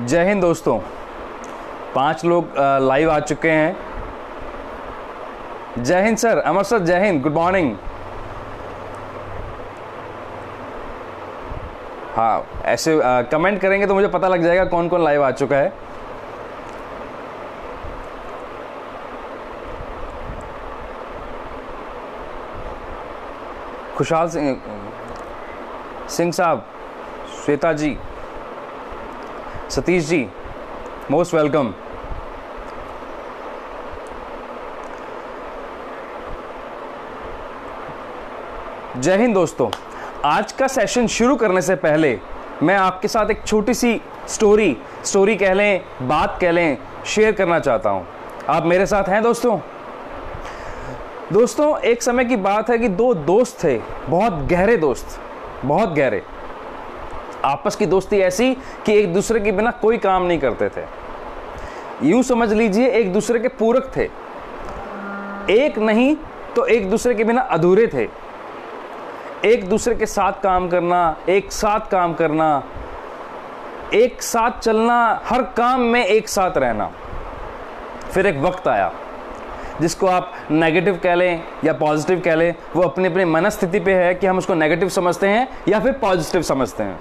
जय हिंद दोस्तों। 5 लोग लाइव आ चुके हैं। जय हिंद सर, अमर सर, जय हिंद, गुड मॉर्निंग। हाँ, ऐसे कमेंट करेंगे तो मुझे पता लग जाएगा कौन कौन लाइव आ चुका है। खुशहाल सिंह साहब, श्वेता जी, सतीश जी, मोस्ट वेलकम। जय हिंद दोस्तों। आज का सेशन शुरू करने से पहले मैं आपके साथ एक छोटी सी स्टोरी कह लें, बात कह लें, शेयर करना चाहता हूं। आप मेरे साथ हैं दोस्तों? दोस्तों, एक समय की बात है कि 2 दोस्त थे, बहुत गहरे दोस्त, बहुत गहरे। आपस की दोस्ती ऐसी कि एक दूसरे के बिना कोई काम नहीं करते थे। यूं समझ लीजिए एक दूसरे के पूरक थे, एक नहीं तो एक दूसरे के बिना अधूरे थे। एक दूसरे के साथ काम करना, एक साथ काम करना, एक साथ चलना, हर काम में एक साथ रहना। फिर एक वक्त आया जिसको आप नेगेटिव कह लें या पॉजिटिव कह लें, वो अपनी अपनी मनस्थिति पे है कि हम उसको नेगेटिव समझते हैं या फिर पॉजिटिव समझते हैं।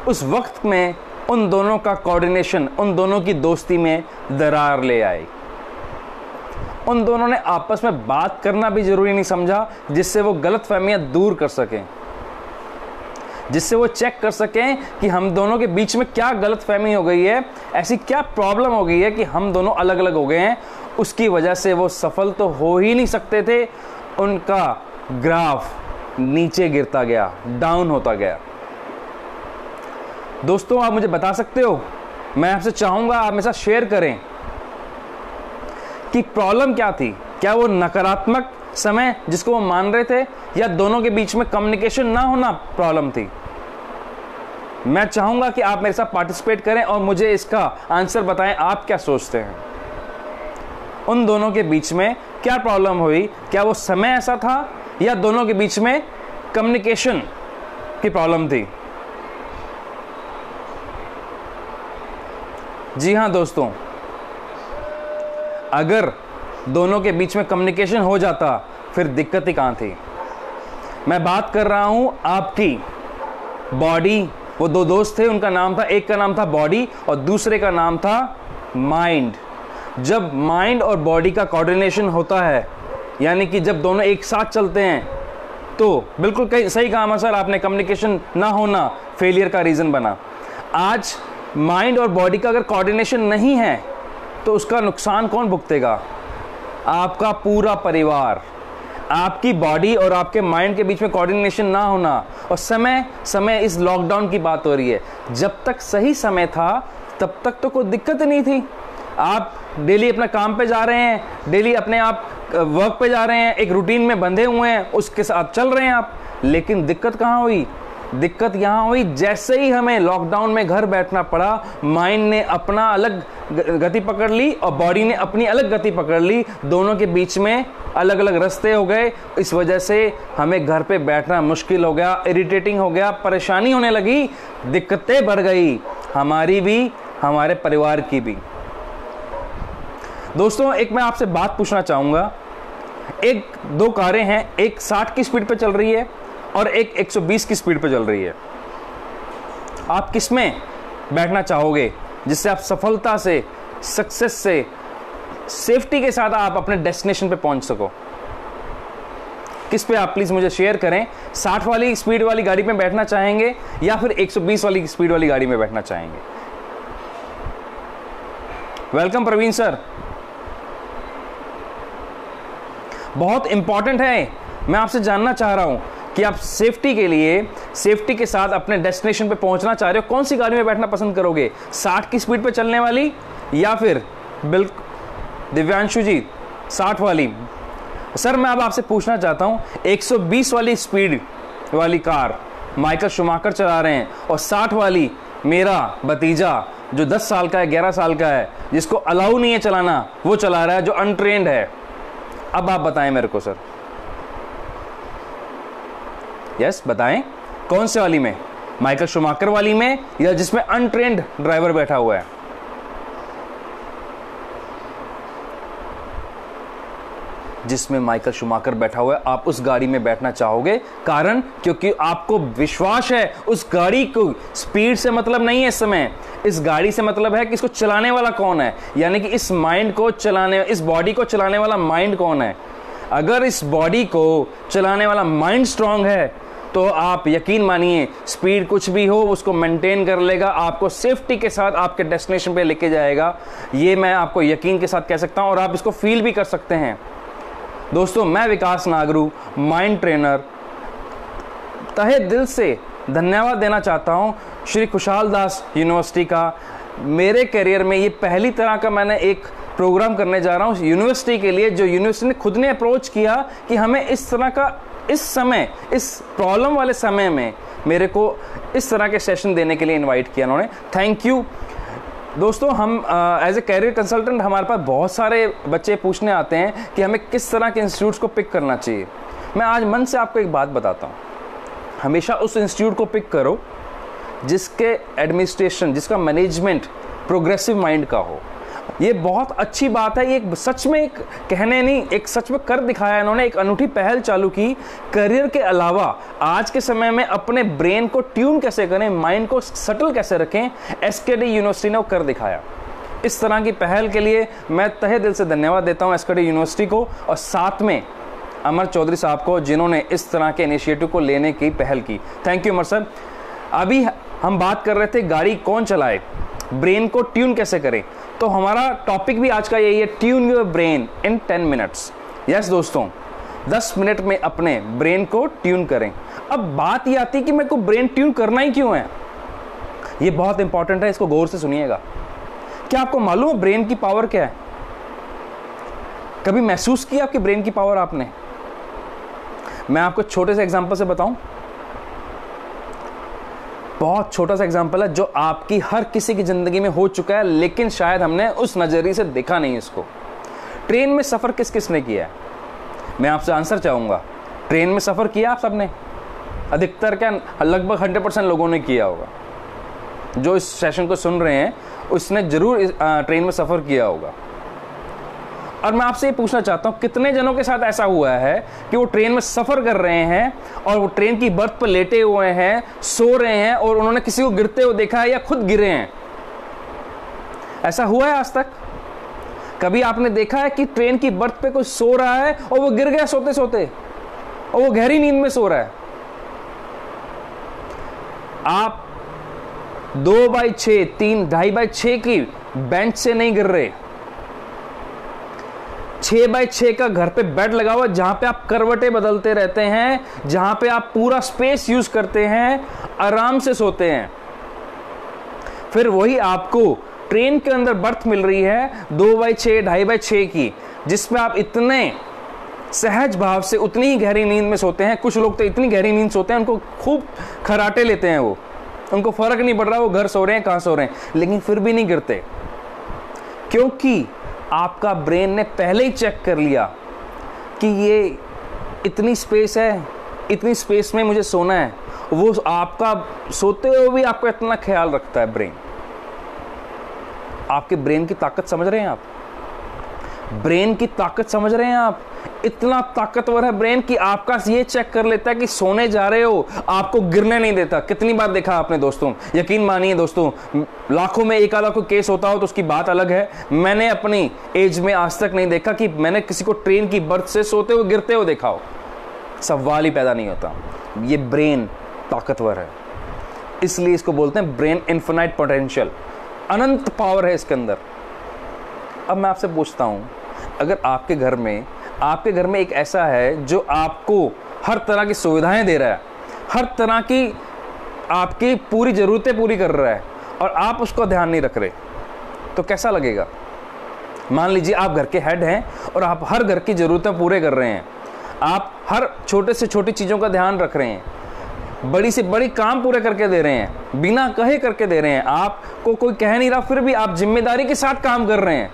उस वक्त में उन दोनों का कोऑर्डिनेशन, उन दोनों की दोस्ती में दरार ले आई। उन दोनों ने आपस में बात करना भी जरूरी नहीं समझा, जिससे वो गलतफहमियां दूर कर सकें, जिससे वो चेक कर सकें कि हम दोनों के बीच में क्या गलतफहमी हो गई है, ऐसी क्या प्रॉब्लम हो गई है कि हम दोनों अलग अलग हो गए हैं। उसकी वजह से वो सफल तो हो ही नहीं सकते थे, उनका ग्राफ नीचे गिरता गया, डाउन होता गया। दोस्तों, आप मुझे बता सकते हो, मैं आपसे चाहूंगा आप मेरे साथ शेयर करें कि प्रॉब्लम क्या थी। क्या वो नकारात्मक समय जिसको वो मान रहे थे, या दोनों के बीच में कम्युनिकेशन ना होना प्रॉब्लम थी? मैं चाहूंगा कि आप मेरे साथ पार्टिसिपेट करें और मुझे इसका आंसर बताएं, आप क्या सोचते हैं। उन दोनों के बीच में क्या प्रॉब्लम हुई? क्या वो समय ऐसा था या दोनों के बीच में कम्युनिकेशन की प्रॉब्लम थी? जी हां दोस्तों, अगर दोनों के बीच में कम्युनिकेशन हो जाता फिर दिक्कत ही कहां थी। मैं बात कर रहा हूं आपकी बॉडी। वो 2 दोस्त थे, उनका नाम था, एक का नाम था बॉडी और दूसरे का नाम था माइंड। जब माइंड और बॉडी का कोऑर्डिनेशन होता है, यानी कि जब दोनों एक साथ चलते हैं, तो बिल्कुल सही कहा सर आपने, कम्युनिकेशन ना होना फेलियर का रीजन बना। आज माइंड और बॉडी का अगर कोऑर्डिनेशन नहीं है तो उसका नुकसान कौन भुगतेगा? आपका पूरा परिवार। आपकी बॉडी और आपके माइंड के बीच में कोऑर्डिनेशन ना होना। और समय इस लॉकडाउन की बात हो रही है, जब तक सही समय था तब तक तो कोई दिक्कत नहीं थी। आप डेली अपना काम पे जा रहे हैं, डेली अपने आप वर्क पे जा रहे हैं, एक रूटीन में बंधे हुए हैं, उसके साथ चल रहे हैं आप। लेकिन दिक्कत कहाँ हुई? दिक्कत यहाँ हुई जैसे ही हमें लॉकडाउन में घर बैठना पड़ा, माइंड ने अपना अलग गति पकड़ ली और बॉडी ने अपनी अलग गति पकड़ ली। दोनों के बीच में अलग अलग रास्ते हो गए। इस वजह से हमें घर पे बैठना मुश्किल हो गया, इरिटेटिंग हो गया, परेशानी होने लगी, दिक्कतें बढ़ गई, हमारी भी, हमारे परिवार की भी। दोस्तों, एक मैं आपसे बात पूछना चाहूंगा। 2 कारें हैं, एक 60 की स्पीड पे चल रही है और एक 120 की स्पीड पे चल रही है। आप किस में बैठना चाहोगे जिससे आप सफलता से, सक्सेस से, सेफ्टी के साथ आप अपने डेस्टिनेशन पे पहुंच सको? किस पे आप प्लीज मुझे शेयर करें। 60 वाली स्पीड वाली गाड़ी में बैठना चाहेंगे या फिर 120 वाली स्पीड वाली गाड़ी में बैठना चाहेंगे? Welcome Praveen sir. बहुत इंपॉर्टेंट है, मैं आपसे जानना चाह रहा हूं कि आप सेफ्टी के लिए, सेफ्टी के साथ अपने डेस्टिनेशन पे पहुंचना चाह रहे हो, कौन सी गाड़ी में बैठना पसंद करोगे? 60 की स्पीड पे चलने वाली या फिर बिल्कुल दिव्यांशु जी 60 वाली? सर मैं अब आपसे पूछना चाहता हूं, 120 वाली स्पीड वाली कार माइकल शूमाकर चला रहे हैं और 60 वाली मेरा भतीजा जो 10 साल का है, 11 साल का है, जिसको अलाउ नहीं है चलाना, वो चला रहा है, जो अनट्रेन्ड है। अब आप बताएं मेरे को सर। यस बताएं, कौन से वाली में? माइकल शूमाकर वाली में या जिसमें अनट्रेन्ड ड्राइवर बैठा हुआ है? जिसमें माइकल शूमाकर बैठा हुआ है, आप उस गाड़ी में बैठना चाहोगे। कारण क्योंकि आपको विश्वास है उस गाड़ी को। स्पीड से मतलब नहीं है इस समय, इस गाड़ी से मतलब है कि इसको चलाने वाला कौन है, यानी कि इस माइंड को चलाने, इस बॉडी को चलाने वाला माइंड कौन है। अगर इस बॉडी को चलाने वाला माइंड स्ट्रांग है तो आप यकीन मानिए स्पीड कुछ भी हो उसको मेंटेन कर लेगा, आपको सेफ्टी के साथ आपके डेस्टिनेशन पे लेके जाएगा। ये मैं आपको यकीन के साथ कह सकता हूं और आप इसको फील भी कर सकते हैं। दोस्तों, मैं विकास नागरू, माइंड ट्रेनर, तहे दिल से धन्यवाद देना चाहता हूं श्री खुशहाल दास यूनिवर्सिटी का। मेरे करियर में ये पहली तरह का मैंने एक प्रोग्राम करने जा रहा हूं यूनिवर्सिटी के लिए, जो यूनिवर्सिटी ने खुद ने अप्रोच किया कि हमें इस तरह का, इस समय, इस प्रॉब्लम वाले समय में मेरे को इस तरह के सेशन देने के लिए इनवाइट किया उन्होंने। थैंक यू दोस्तों। हम एज ए कैरियर कंसल्टेंट हमारे पास बहुत सारे बच्चे पूछने आते हैं कि हमें किस तरह के इंस्टीट्यूट्स को पिक करना चाहिए। मैं आज मन से आपको एक बात बताता हूँ, हमेशा उस इंस्टीट्यूट को पिक करो जिसके एडमिनिस्ट्रेशन, जिसका मैनेजमेंट प्रोग्रेसिव माइंड का हो। ये बहुत अच्छी बात है, ये सच में एक कहने नहीं, एक सच में कर दिखाया इन्होंने। एक अनूठी पहल चालू की करियर के अलावा आज के समय में अपने ब्रेन को ट्यून कैसे करें, माइंड को सटल कैसे रखें, एसकेडी यूनिवर्सिटी ने वो कर दिखाया। इस तरह की पहल के लिए मैं तहे दिल से धन्यवाद देता हूं एसकेडी यूनिवर्सिटी को और साथ में अमर चौधरी साहब को, जिन्होंने इस तरह के इनिशिएटिव को लेने की पहल की। Thank you Amar sir. अभी हम बात कर रहे थे गाड़ी कौन चलाए, ब्रेन को ट्यून कैसे करें, तो हमारा टॉपिक भी आज का यही है, tune your brain in 10 minutes. Yes दोस्तों, 10 मिनट में अपने ब्रेन को ट्यून करें। अब बात ये आती है कि मेरे को ब्रेन ट्यून करना ही क्यों है। ये बहुत इंपॉर्टेंट है, इसको गौर से सुनिएगा। क्या आपको मालूम है ब्रेन की पावर क्या है? कभी महसूस किया आपकी ब्रेन की पावर आपने? मैं आपको छोटे से एग्जांपल से बताऊं, बहुत छोटा सा एग्जांपल है जो आपकी हर किसी की जिंदगी में हो चुका है, लेकिन शायद हमने उस नजरिए से देखा नहीं इसको। ट्रेन में सफर किस किसने किया है? मैं आपसे आंसर चाहूंगा। ट्रेन में सफर किया आप सबने? अधिकतर क्या, लगभग 100% लोगों ने किया होगा। जो इस सेशन को सुन रहे हैं उसने जरूर ट्रेन में सफर किया होगा। और मैं आपसे ये पूछना चाहता हूं, कितने जनों के साथ ऐसा हुआ है कि वो ट्रेन में सफर कर रहे हैं और वो ट्रेन की बर्थ पर लेटे हुए हैं, सो रहे हैं और उन्होंने किसी को गिरते हुए देखा है या खुद गिरे हैं? ऐसा हुआ है आज तक? कभी आपने देखा है कि ट्रेन की बर्थ पे कोई सो रहा है और वो गिर गया सोते सोते और वो गहरी नींद में सो रहा है? आप 2x6, 2.5x6 की बेंच से नहीं गिर रहे। 6x6 का घर पे बेड लगा हुआ, जहां पे आप करवटें बदलते रहते हैं, जहां पे आप पूरा स्पेस यूज करते हैं, आराम से सोते हैं। फिर वही आपको ट्रेन के अंदर बर्थ मिल रही है 2x6, 2.5x6 की, जिसमें आप इतने सहज भाव से उतनी ही गहरी नींद में सोते हैं। कुछ लोग तो इतनी गहरी नींद सोते हैं उनको खूब खराटे लेते हैं, वो उनको फर्क नहीं पड़ रहा वो घर सो रहे हैं कहां सो रहे हैं, लेकिन फिर भी नहीं गिरते, क्योंकि आपका ब्रेन ने पहले ही चेक कर लिया कि ये इतनी स्पेस है, इतनी स्पेस में मुझे सोना है। वो आपका सोते हुए भी आपका इतना ख्याल रखता है ब्रेन। आपके ब्रेन की ताकत समझ रहे हैं आप? ब्रेन की ताकत समझ रहे हैं आप? इतना ताकतवर है ब्रेन कि आपका ये चेक कर लेता है कि सोने जा रहे हो, आपको गिरने नहीं देता। कितनी बार देखा आपने दोस्तों, यकीन मानिए दोस्तों, लाखों में एक आधा कोई केस होता हो तो उसकी बात अलग है। मैंने अपनी एज में आज तक नहीं देखा कि मैंने किसी को ट्रेन की बर्थ से सोते हुए गिरते हुए देखा हो। सवाल ही पैदा नहीं होता। ये ब्रेन ताकतवर है, इसलिए इसको बोलते हैं ब्रेन इन्फिनाइट पोटेंशियल, अनंत पावर है इसके अंदर। अब मैं आपसे पूछता हूं, अगर आपके घर में एक ऐसा है जो आपको हर तरह की सुविधाएं दे रहा है, हर तरह की आपकी पूरी जरूरतें पूरी कर रहा है, और आप उसको ध्यान नहीं रख रहे, तो कैसा लगेगा? मान लीजिए आप घर के हेड हैं और आप हर घर की जरूरतें पूरे कर रहे हैं, आप हर छोटे से छोटी चीज़ों का ध्यान रख रहे हैं, बड़ी से बड़ी काम पूरे करके दे रहे हैं, बिना कहे करके दे रहे हैं, आपको कोई कह नहीं रहा, फिर भी आप जिम्मेदारी के साथ काम कर रहे हैं,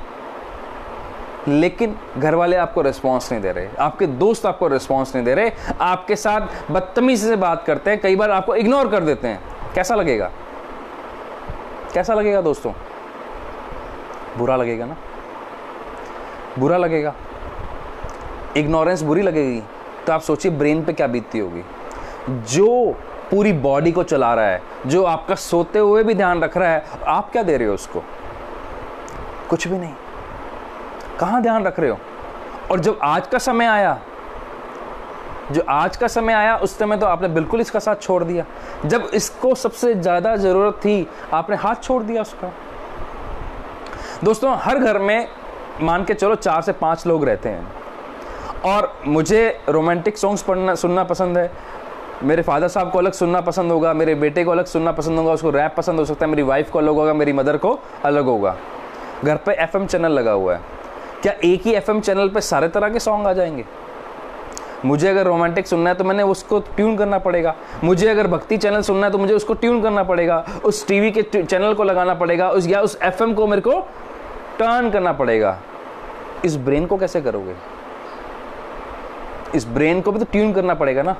लेकिन घर वाले आपको रिस्पांस नहीं दे रहे, आपके दोस्त आपको रिस्पांस नहीं दे रहे, आपके साथ बदतमीजी से बात करते हैं, कई बार आपको इग्नोर कर देते हैं। कैसा लगेगा? कैसा लगेगा दोस्तों? बुरा लगेगा ना, बुरा लगेगा। इग्नोरेंस बुरी लगेगी। तो आप सोचिए ब्रेन पे क्या बीतती होगी। जो पूरी बॉडी को चला रहा है, जो आपका सोते हुए भी ध्यान रख रहा है, आप क्या दे रहे हो उसको? कुछ भी नहीं। कहाँ ध्यान रख रहे हो? और जब आज का समय आया, जो आज का समय आया, उस समय तो आपने बिल्कुल इसका साथ छोड़ दिया। जब इसको सबसे ज़्यादा ज़रूरत थी, आपने हाथ छोड़ दिया उसका। दोस्तों, हर घर में मान के चलो 4 से 5 लोग रहते हैं, और मुझे रोमांटिक सॉन्ग्स सुनना पसंद है। मेरे फादर साहब को अलग सुनना पसंद होगा, मेरे बेटे को अलग सुनना पसंद होगा, उसको रैप पसंद हो सकता है, मेरी वाइफ को अलग होगा, मेरी मदर को अलग होगा। घर पे FM चैनल लगा हुआ है। क्या एक ही FM चैनल पे सारे तरह के सॉन्ग आ जाएंगे? मुझे अगर रोमांटिक सुनना है तो मैंने उसको ट्यून करना पड़ेगा। मुझे अगर भक्ति चैनल सुनना है तो मुझे उसको ट्यून करना पड़ेगा, उस टीवी के चैनल को लगाना पड़ेगा, उस FM को मेरे को टर्न करना पड़ेगा। इस ब्रेन को कैसे करोगे? इस ब्रेन को भी तो ट्यून करना पड़ेगा ना।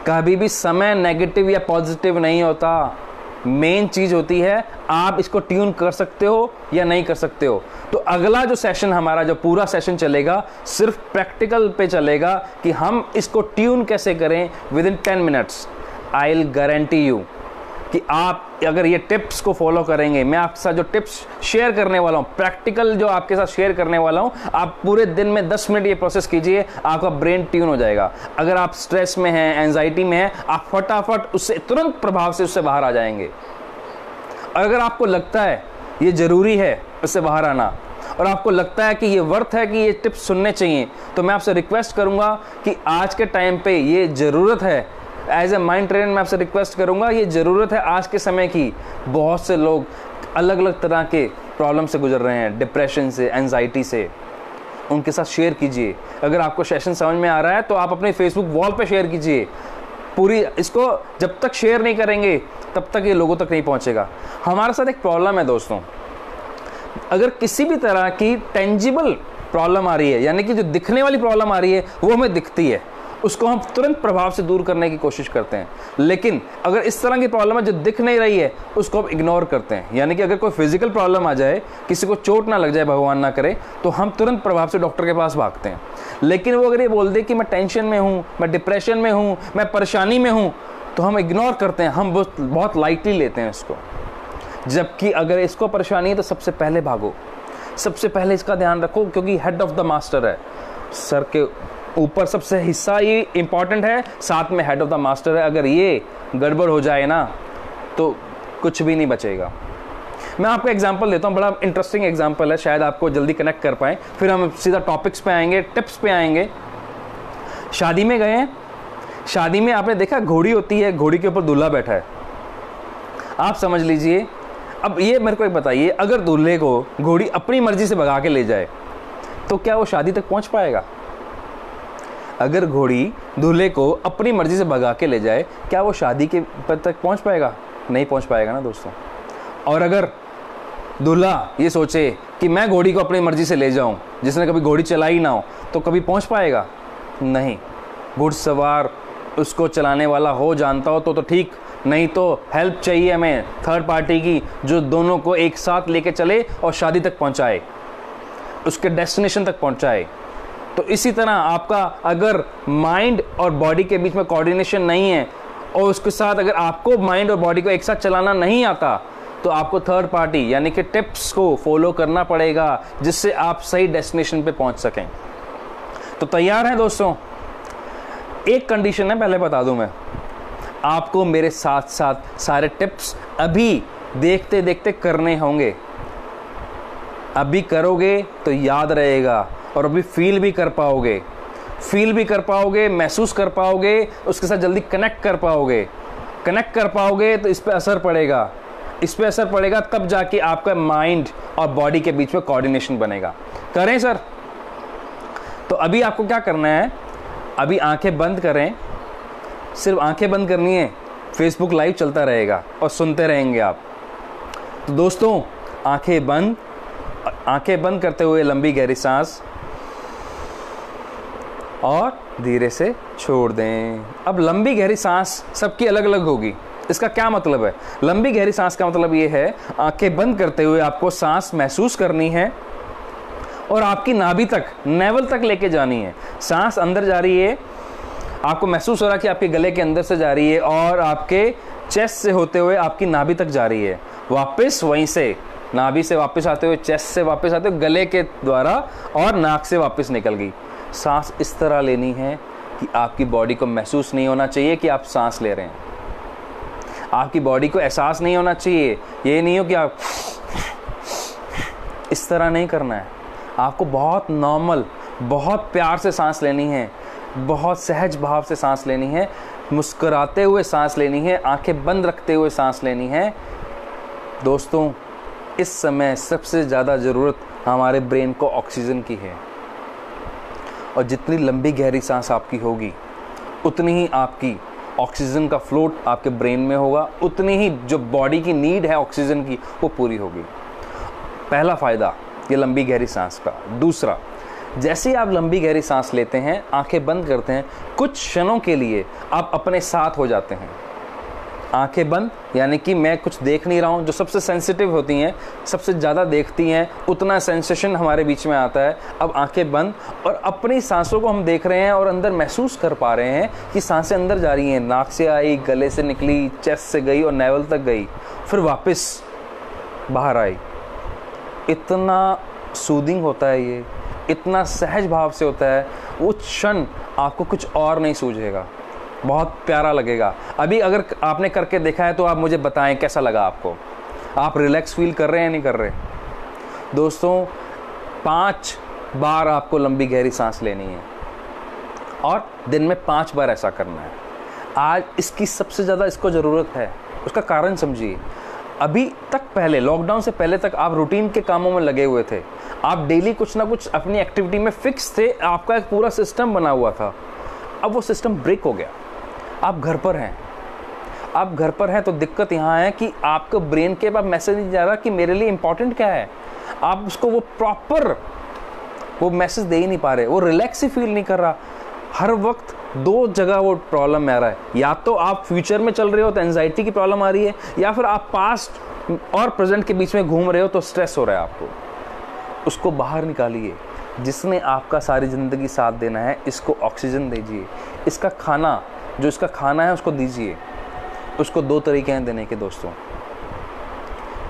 कभी भी समय नेगेटिव या पॉजिटिव नहीं होता। मेन चीज होती है आप इसको ट्यून कर सकते हो या नहीं कर सकते हो। तो अगला जो सेशन हमारा, जो पूरा सेशन चलेगा, सिर्फ प्रैक्टिकल पे चलेगा कि हम इसको ट्यून कैसे करें with in 10 minutes. I will guarantee you कि आप अगर ये टिप्स को फॉलो करेंगे, मैं आपके साथ जो टिप्स शेयर करने वाला हूँ, प्रैक्टिकल जो आपके साथ शेयर करने वाला हूँ, आप पूरे दिन में 10 मिनट ये प्रोसेस कीजिए, आपका ब्रेन ट्यून हो जाएगा। अगर आप स्ट्रेस में हैं, एंजाइटी में हैं, आप फटाफट उससे तुरंत प्रभाव से उससे बाहर आ जाएंगे। अगर आपको लगता है ये ज़रूरी है उससे बाहर आना, और आपको लगता है कि ये वर्थ है कि ये टिप्स सुनने चाहिए, तो मैं आपसे रिक्वेस्ट करूँगा कि आज के टाइम पर ये ज़रूरत है। एज ए माइंड ट्रेनर मैं आपसे रिक्वेस्ट करूंगा, ये ज़रूरत है आज के समय की। बहुत से लोग अलग अलग तरह के प्रॉब्लम से गुजर रहे हैं, डिप्रेशन से, एंजाइटी से। उनके साथ शेयर कीजिए। अगर आपको सेशन समझ में आ रहा है तो आप अपने फेसबुक वॉल पे शेयर कीजिए। पूरी इसको जब तक शेयर नहीं करेंगे तब तक ये लोगों तक नहीं पहुंचेगा। हमारे साथ एक प्रॉब्लम है दोस्तों, अगर किसी भी तरह की टेंजिबल प्रॉब्लम आ रही है, यानी कि जो दिखने वाली प्रॉब्लम आ रही है वो हमें दिखती है, उसको हम तुरंत प्रभाव से दूर करने की कोशिश करते हैं। लेकिन अगर इस तरह की प्रॉब्लम है जो दिख नहीं रही है, उसको हम इग्नोर करते हैं। यानी कि अगर कोई फिजिकल प्रॉब्लम आ जाए, किसी को चोट ना लग जाए, भगवान ना करे, तो हम तुरंत प्रभाव से डॉक्टर के पास भागते हैं। लेकिन वो अगर ये बोल दे कि मैं टेंशन में हूँ, मैं डिप्रेशन में हूँ, मैं परेशानी में हूँ, तो हम इग्नोर करते हैं, हम बहुत लाइटली लेते हैं इसको। जबकि अगर इसको परेशानी है तो सबसे पहले भागो, सबसे पहले इसका ध्यान रखो, क्योंकि हेड ऑफ द मास्टर है। सर के ऊपर सबसे हिस्सा ये इंपॉर्टेंट है, साथ में हेड ऑफ द मास्टर है। अगर ये गड़बड़ हो जाए ना तो कुछ भी नहीं बचेगा। मैं आपको एग्जांपल देता हूँ, बड़ा इंटरेस्टिंग एग्जांपल है, शायद आपको जल्दी कनेक्ट कर पाएँ। फिर हम सीधा टॉपिक्स पे आएंगे, टिप्स पे आएंगे। शादी में गए हैं, शादी में आपने देखा घोड़ी होती है, घोड़ी के ऊपर दूल्हा बैठा है। आप समझ लीजिए, अब ये मेरे को एक बताइए, अगर दूल्हे को घोड़ी अपनी मर्जी से भगा के ले जाए तो क्या वो शादी तक पहुंच पाएगा? अगर घोड़ी दूल्हे को अपनी मर्जी से भगा के ले जाए, क्या वो शादी के पद तक पहुंच पाएगा? नहीं पहुंच पाएगा ना दोस्तों। और अगर दूल्हा ये सोचे कि मैं घोड़ी को अपनी मर्जी से ले जाऊं, जिसने कभी घोड़ी चलाई ना हो, तो कभी पहुंच पाएगा? नहीं। घुड़सवार उसको चलाने वाला हो, जानता हो तो ठीक, नहीं तो हेल्प चाहिए हमें थर्ड पार्टी की, जो दोनों को एक साथ लेके चले और शादी तक पहुंचाए, उसके डेस्टिनेशन तक पहुंचाए। तो इसी तरह आपका अगर माइंड और बॉडी के बीच में कोऑर्डिनेशन नहीं है, और उसके साथ अगर आपको माइंड और बॉडी को एक साथ चलाना नहीं आता, तो आपको थर्ड पार्टी यानी कि टिप्स को फॉलो करना पड़ेगा, जिससे आप सही डेस्टिनेशन पे पहुंच सकें। तो तैयार हैं दोस्तों? एक कंडीशन है, पहले बता दूं मैं आपको, मेरे साथ साथ सारे टिप्स अभी देखते देखते करने होंगे। अभी करोगे तो याद रहेगा, और अभी फील भी कर पाओगे, महसूस कर पाओगे, उसके साथ जल्दी कनेक्ट कर पाओगे तो इस पे असर पड़ेगा, तब जाके आपका माइंड और बॉडी के बीच में कोऑर्डिनेशन बनेगा। करें सर? तो अभी आपको क्या करना है, अभी आंखें बंद करें, सिर्फ आंखें बंद करनी है, फेसबुक लाइव चलता रहेगा और सुनते रहेंगे आप। तो दोस्तों, आंखें बंद करते हुए लंबी गहरी सांस, और धीरे से छोड़ दें। अब लंबी गहरी सांस सबकी अलग अलग होगी, इसका क्या मतलब है? लंबी गहरी सांस का मतलब ये है, आंखें बंद करते हुए आपको सांस महसूस करनी है और आपकी नाभि तक, नेवल तक लेके जानी है। सांस अंदर जा रही है, आपको महसूस हो रहा है कि आपके गले के अंदर से जा रही है और आपके चेस्ट से होते हुए आपकी नाभि तक जा रही है। वापस वहीं से नाभि से वापस आते हुए चेस्ट से वापस आते हुए गले के द्वारा और नाक से वापस निकल गई। सांस इस तरह लेनी है कि आपकी बॉडी को महसूस नहीं होना चाहिए कि आप सांस ले रहे हैं। आपकी बॉडी को एहसास नहीं होना चाहिए, ये नहीं हो कि आप इस तरह नहीं करना है। आपको बहुत नॉर्मल, बहुत प्यार से सांस लेनी है, बहुत सहज भाव से सांस लेनी है, मुस्कुराते हुए सांस लेनी है, आंखें बंद रखते हुए सांस लेनी है। दोस्तों, इस समय सबसे ज़्यादा ज़रूरत हमारे ब्रेन को ऑक्सीजन की है और जितनी लंबी गहरी सांस आपकी होगी उतनी ही आपकी ऑक्सीजन का फ्लोट आपके ब्रेन में होगा, उतनी ही जो बॉडी की नीड है ऑक्सीजन की वो पूरी होगी। पहला फ़ायदा ये लंबी गहरी सांस का। दूसरा, जैसे ही आप लंबी गहरी सांस लेते हैं, आंखें बंद करते हैं, कुछ क्षणों के लिए आप अपने साथ हो जाते हैं। आंखें बंद यानी कि मैं कुछ देख नहीं रहा हूँ। जो सबसे सेंसिटिव होती हैं, सबसे ज़्यादा देखती हैं, उतना सेंसेशन हमारे बीच में आता है। अब आंखें बंद और अपनी सांसों को हम देख रहे हैं और अंदर महसूस कर पा रहे हैं कि सांसें अंदर जा रही हैं, नाक से आई, गले से निकली, चेस्ट से गई और नेवल तक गई, फिर वापस बाहर आई। इतना सूदिंग होता है ये, इतना सहज भाव से होता है, वो क्षण आपको कुछ और नहीं सूझेगा, बहुत प्यारा लगेगा। अभी अगर आपने करके देखा है तो आप मुझे बताएं कैसा लगा आपको। आप रिलैक्स फील कर रहे हैं या नहीं कर रहे? दोस्तों, 5 बार आपको लंबी गहरी सांस लेनी है और दिन में 5 बार ऐसा करना है। आज इसकी सबसे ज़्यादा इसको ज़रूरत है। उसका कारण समझिए। अभी तक, पहले लॉकडाउन से पहले तक आप रूटीन के कामों में लगे हुए थे, आप डेली कुछ ना कुछ अपनी एक्टिविटी में फिक्स थे, आपका एक पूरा सिस्टम बना हुआ था। अब वो सिस्टम ब्रेक हो गया। आप घर पर हैं, आप घर पर हैं तो दिक्कत यहाँ है कि आपको ब्रेन के पास मैसेज नहीं जा रहा कि मेरे लिए इंपॉर्टेंट क्या है। आप उसको वो प्रॉपर वो मैसेज दे ही नहीं पा रहे, वो रिलैक्स ही फील नहीं कर रहा। हर वक्त 2 जगह वो प्रॉब्लम आ रहा है, या तो आप फ्यूचर में चल रहे हो तो एंजाइटी की प्रॉब्लम आ रही है, या फिर आप पास्ट और प्रेजेंट के बीच में घूम रहे हो तो स्ट्रेस हो रहा है आपको। उसको बाहर निकालिए। जिसने आपका सारी ज़िंदगी साथ देना है, इसको ऑक्सीजन दीजिए। इसका खाना, जो इसका खाना है उसको दीजिए। उसको 2 तरीके हैं देने के दोस्तों।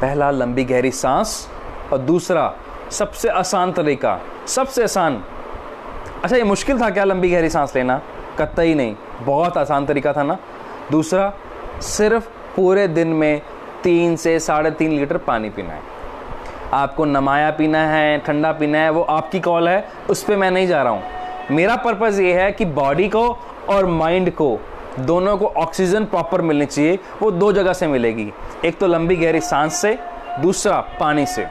पहला लंबी गहरी सांस और दूसरा सबसे आसान तरीका, सबसे आसान। अच्छा, ये मुश्किल था क्या लंबी गहरी सांस लेना? कतई नहीं, बहुत आसान तरीका था ना। दूसरा, सिर्फ पूरे दिन में 3 से 3.5 लीटर पानी पीना है। आपको नमाया पीना है, ठंडा पीना है, वो आपकी कॉल है, उस पर मैं नहीं जा रहा हूँ। मेरा पर्पज़ ये है कि बॉडी को और माइंड को, दोनों को ऑक्सीजन प्रॉपर मिलनी चाहिए। वो 2 जगह से मिलेगी, एक तो लंबी गहरी सांस से, दूसरा पानी से।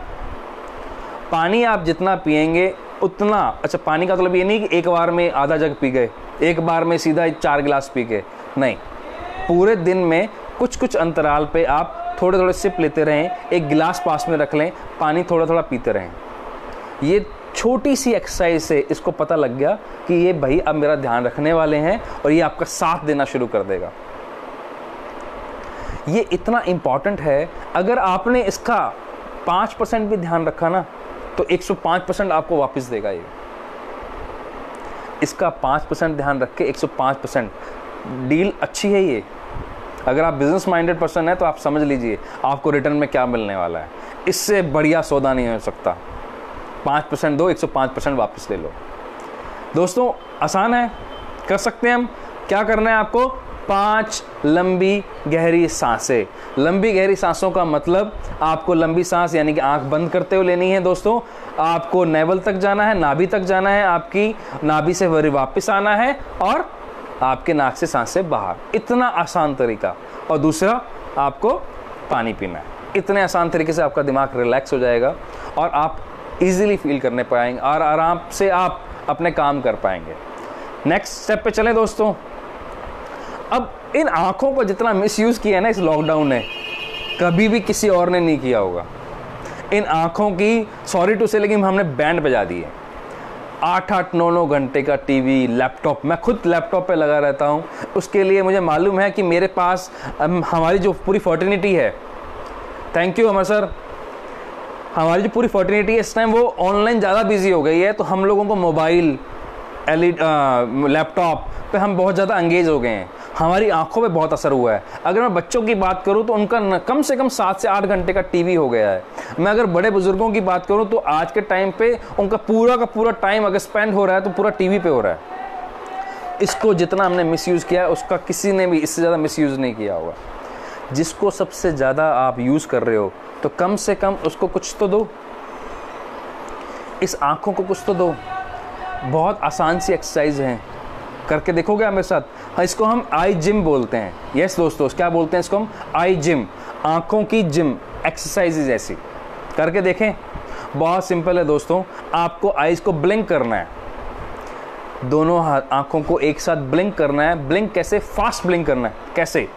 पानी आप जितना पिएंगे उतना, अच्छा पानी का मतलब ये नहीं कि एक बार में आधा जग पी गए, एक बार में सीधा 4 गिलास पी गए, नहीं। पूरे दिन में कुछ कुछ अंतराल पे आप थोड़े थोड़े सिप लेते रहें, एक गिलास पास में रख लें, पानी थोड़ा थोड़ा पीते रहें। ये छोटी सी एक्सरसाइज से इसको पता लग गया कि ये भाई अब मेरा ध्यान रखने वाले हैं और ये आपका साथ देना शुरू कर देगा। ये इतना इम्पॉर्टेंट है, अगर आपने इसका 5% भी ध्यान रखा ना तो 105% आपको वापस देगा। ये इसका 5% ध्यान रख के 105% डील अच्छी है ये। अगर आप बिजनेस माइंडेड पर्सन है तो आप समझ लीजिए आपको रिटर्न में क्या मिलने वाला है। इससे बढ़िया सौदा नहीं हो सकता। 5% दो, 105% वापस ले लो। दोस्तों, आसान है, कर सकते हैं हम। क्या करना है आपको? 5 लंबी गहरी सांसें। लंबी गहरी सांसों का मतलब आपको लंबी सांस यानी कि आंख बंद करते हुए लेनी है दोस्तों। आपको नेवल तक जाना है, नाभि तक जाना है, आपकी नाभि से वापस आना है और आपके नाक से सांसें बाहर। इतना आसान तरीका। और दूसरा, आपको पानी पीना है। इतने आसान तरीके से आपका दिमाग रिलैक्स हो जाएगा और आप इजीली फील करने पाएंगे और आराम से आप अपने काम कर पाएंगे। नेक्स्ट स्टेप पे चलें दोस्तों। अब इन आँखों को जितना मिसयूज़ किया है ना इस लॉकडाउन ने, कभी भी किसी और ने नहीं किया होगा। इन आँखों की, सॉरी टू से, लेकिन हमने बैंड बजा दी है। 8-8 9-9 घंटे का टीवी, लैपटॉप, मैं खुद लैपटॉप पे लगा रहता हूँ। उसके लिए मुझे मालूम है कि मेरे पास हमारी जो पूरी फर्टिनिटी है, थैंक यू अमर सर, हमारी जो पूरी फर्टिनिटी है इस टाइम वो ऑनलाइन ज़्यादा बिजी हो गई है। तो हम लोगों को मोबाइल, लैपटॉप पे हम बहुत ज़्यादा एंगेज हो गए हैं, हमारी आंखों पे बहुत असर हुआ है। अगर मैं बच्चों की बात करूं तो उनका कम से कम 7 से 8 घंटे का टीवी हो गया है। मैं अगर बड़े बुजुर्गों की बात करूं तो आज के टाइम पे उनका पूरा का पूरा टाइम अगर स्पेंड हो रहा है तो पूरा टीवी पे हो रहा है। इसको जितना हमने मिसयूज़ किया उसका किसी ने भी इससे ज़्यादा मिसयूज़ नहीं किया होगा। जिसको सबसे ज़्यादा आप यूज़ कर रहे हो तो कम से कम उसको कुछ तो दो, इस आँखों को कुछ तो दो। बहुत आसान सी एक्सरसाइज है, करके देखोगे आप मेरे साथ। हाँ, इसको हम आई जिम बोलते हैं। यस दोस्तों, क्या बोलते हैं इसको हम? आई जिम, आंखों की जिम एक्सरसाइजेज ऐसी। करके देखें, बहुत सिंपल है दोस्तों। आपको आईज को ब्लिंक करना है, दोनों आंखों को एक साथ ब्लिंक करना है। ब्लिंक कैसे? फास्ट ब्लिंक करना है। कैसे?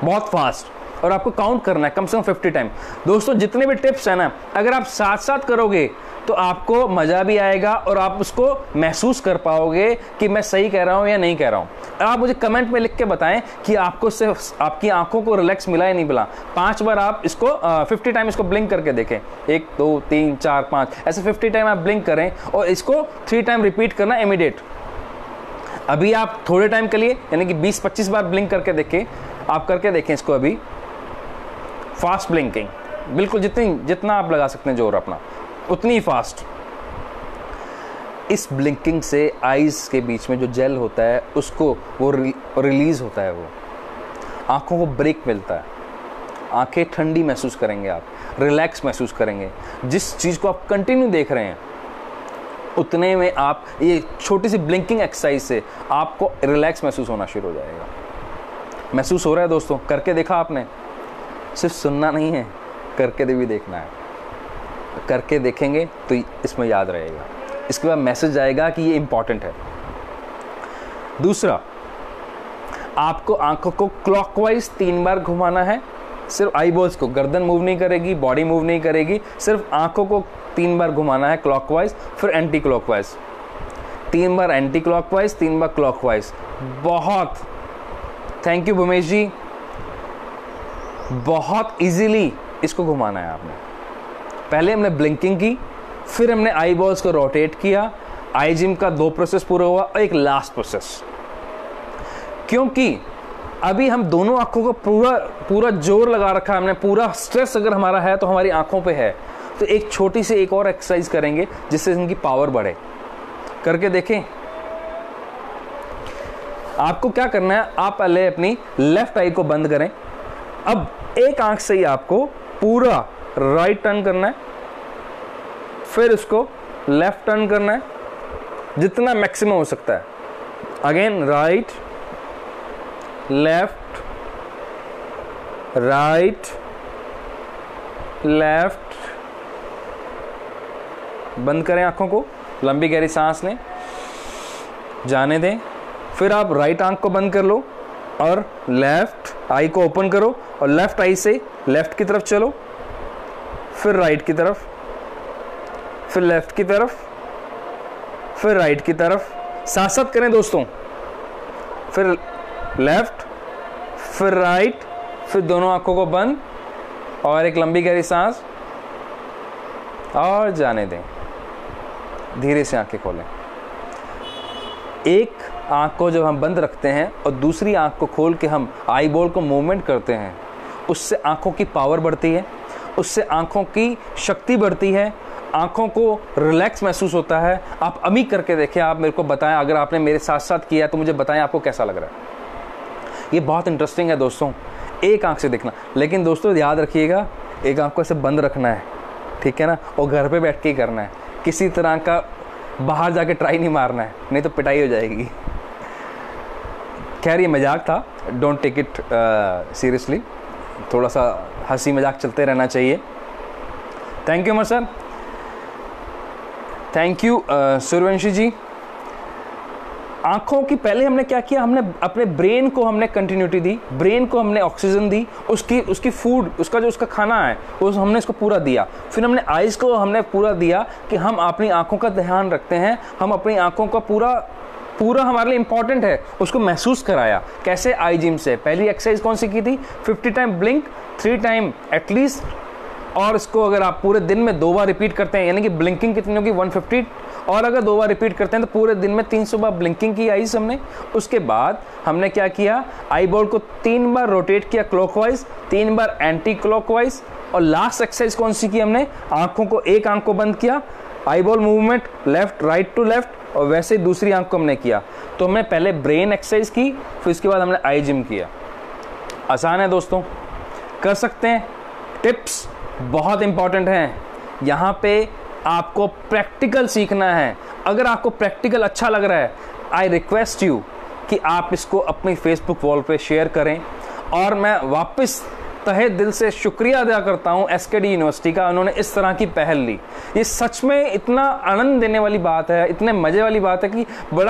बहुत फास्ट। और आपको काउंट करना है कम से कम 50 टाइम। दोस्तों जितने भी टिप्स हैं ना, अगर आप साथ साथ करोगे तो आपको मज़ा भी आएगा और आप उसको महसूस कर पाओगे कि मैं सही कह रहा हूँ या नहीं कह रहा हूँ। आप मुझे कमेंट में लिख के बताएं कि आपको सिर्फ आपकी आंखों को रिलैक्स मिला या नहीं मिला। 5 बार आप इसको 50 टाइम इसको ब्लिंक करके देखें। 1 2 3 4 5 ऐसे 50 टाइम आप ब्लिंक करें और इसको 3 टाइम रिपीट करना इमीडिएट। अभी आप थोड़े टाइम के लिए यानी कि 20-25 बार ब्लिंक करके देखें। आप करके देखें इसको अभी, फास्ट ब्लिंकिंग, बिल्कुल जितना आप लगा सकते हैं जोर अपना उतनी फास्ट। इस ब्लिंकिंग से आईज के बीच में जो जेल होता है उसको वो रिलीज होता है, वो आंखों को ब्रेक मिलता है, आंखें ठंडी महसूस करेंगे, आप रिलैक्स महसूस करेंगे। जिस चीज़ को आप कंटिन्यू देख रहे हैं उतने में आप ये छोटी सी ब्लिंकिंग एक्सरसाइज से आपको रिलैक्स महसूस होना शुरू हो जाएगा। महसूस हो रहा है दोस्तों? करके देखा आपने? सिर्फ सुनना नहीं है, करके भी देखना है। करके देखेंगे तो इसमें याद रहेगा, इसके बाद मैसेज आएगा कि ये इंपॉर्टेंट है। दूसरा, आपको आंखों को क्लॉकवाइज 3 बार घुमाना है। सिर्फ आईबॉल्स को, गर्दन मूव नहीं करेगी, बॉडी मूव नहीं करेगी, सिर्फ आंखों को 3 बार घुमाना है क्लॉकवाइज, फिर एंटी क्लॉकवाइज। 3 बार एंटी क्लॉकवाइज, 3 बार क्लॉकवाइज। बहुत थैंक यू भूमेश जी, बहुत इजीली इसको घुमाना है आपने। पहले हमने ब्लिंकिंग की, फिर हमने आई बॉल्स को रोटेट किया। आई जिम का 2 प्रोसेस पूरा हुआ और एक लास्ट प्रोसेस। क्योंकि अभी हम दोनों आंखों को पूरा जोर लगा रखा है हमने, पूरा स्ट्रेस अगर हमारा है तो हमारी आंखों पे है। तो एक छोटी सी एक और एक्सरसाइज करेंगे जिससे इनकी पावर बढ़े। करके देखें। आपको क्या करना है, आप पहले अपनी लेफ्ट आई को बंद करें। अब एक आंख से ही आपको पूरा राइट टर्न करना है, फिर उसको लेफ्ट टर्न करना है जितना मैक्सिमम हो सकता है। Again right, left, right, left. बंद करें आंखों को, लंबी गहरी सांस लें, जाने दें। फिर आप राइट आंख को बंद कर लो और लेफ्ट आई को ओपन करो और लेफ्ट आई से लेफ्ट की तरफ चलो, फिर राइट की तरफ, फिर लेफ्ट की तरफ, फिर राइट की तरफ। साथ साथ करें दोस्तों, फिर लेफ्ट, फिर राइट, फिर दोनों आंखों को बंद और एक लंबी गहरी सांस और जाने दें। धीरे से आंखें खोलें। एक आंख को जब हम बंद रखते हैं और दूसरी आंख को खोल के हम आई बॉल को मूवमेंट करते हैं, उससे आंखों की पावर बढ़ती है, उससे आंखों की शक्ति बढ़ती है, आंखों को रिलैक्स महसूस होता है। आप अभी करके देखें, आप मेरे को बताएं, अगर आपने मेरे साथ साथ किया तो मुझे बताएं आपको कैसा लग रहा है। ये बहुत इंटरेस्टिंग है दोस्तों, एक आंख से देखना। लेकिन दोस्तों याद रखिएगा, एक आंख को ऐसे बंद रखना है, ठीक है ना, और घर पे बैठ के ही करना है। किसी तरह का बाहर जाके ट्राई नहीं मारना है, नहीं तो पिटाई हो जाएगी। खैर ये मजाक था, डोंट टेक इट सीरियसली, थोड़ा सा हंसी मजाक चलते रहना चाहिए। Thank you Amar sir, thank you Suryavanshi ji. आंखों की पहले हमने क्या किया, हमने अपने ब्रेन को हमने कंटिन्यूटी दी, ब्रेन को हमने ऑक्सीजन दी, उसकी फूड, उसका खाना है वो हमने इसको पूरा दिया। फिर हमने आइज़ को हमने पूरा दिया कि हम अपनी आंखों का ध्यान रखते हैं, हम अपनी आंखों का पूरा हमारे लिए इंपॉर्टेंट है, उसको महसूस कराया। कैसे? आई जिम से। पहली एक्सरसाइज कौन सी की थी? 50 टाइम ब्लिंक, 3 टाइम एटलीस्ट, और इसको अगर आप पूरे दिन में 2 बार रिपीट करते हैं, यानी कि ब्लिंकिंग कितनी होगी? 150, और अगर 2 बार रिपीट करते हैं तो पूरे दिन में 300 बार ब्लिंकिंग की आईज हमने। उसके बाद हमने क्या किया? आई बॉल को 3 बार रोटेट किया क्लॉकवाइज, 3 बार एंटी क्लॉकवाइज, और लास्ट एक्सरसाइज कौन सी की हमने? आंखों को, एक आंख को बंद किया, eye ball movement left right to left, और वैसे दूसरी आंख को हमने किया। तो हमने पहले ब्रेन एक्सरसाइज की, फिर उसके बाद हमने आई जिम किया। आसान है दोस्तों, कर सकते हैं। टिप्स बहुत इंपॉर्टेंट हैं। यहाँ पे आपको प्रैक्टिकल सीखना है। अगर आपको प्रैक्टिकल अच्छा लग रहा है, आई रिक्वेस्ट यू कि आप इसको अपनी फेसबुक वॉल पे शेयर करें। और मैं वापस तहे दिल से शुक्रिया अदा करता हूँ SKD यूनिवर्सिटी का, उन्होंने इस तरह की पहल ली। ये सच में इतना आनंद देने वाली बात है, इतने मज़े वाली बात है कि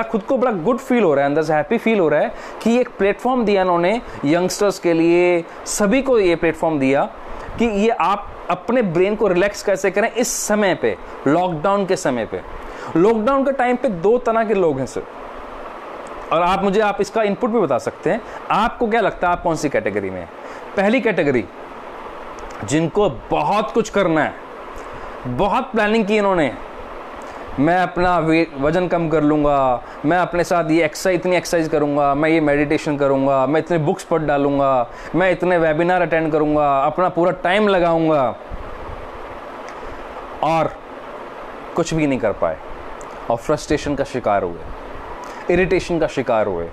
खुद को बड़ा गुड फील हो रहा है, अंदर से हैप्पी फील हो रहा है कि एक प्लेटफॉर्म दिया इन्होंने यंगस्टर्स के लिए, सभी को ये प्लेटफॉर्म दिया कि ये आप अपने ब्रेन को रिलैक्स कैसे करें इस समय पे, लॉकडाउन के समय पे। लॉकडाउन के टाइम पे 2 तरह के लोग हैं सर, और आप इसका इनपुट भी बता सकते हैं। आपको क्या लगता है आप कौन सी कैटेगरी में? पहली कैटेगरी, जिनको बहुत कुछ करना है, बहुत प्लानिंग की इन्होंने, मैं अपना वजन कम कर लूँगा, मैं अपने साथ ये इतनी एक्सरसाइज करूँगा, मैं ये मेडिटेशन करूँगा, मैं इतने बुक्स पढ़ डालूँगा, मैं इतने वेबिनार अटेंड करूँगा, अपना पूरा टाइम लगाऊँगा, और कुछ भी नहीं कर पाए और फ्रस्ट्रेशन का शिकार हुए, इरिटेशन का शिकार हुए।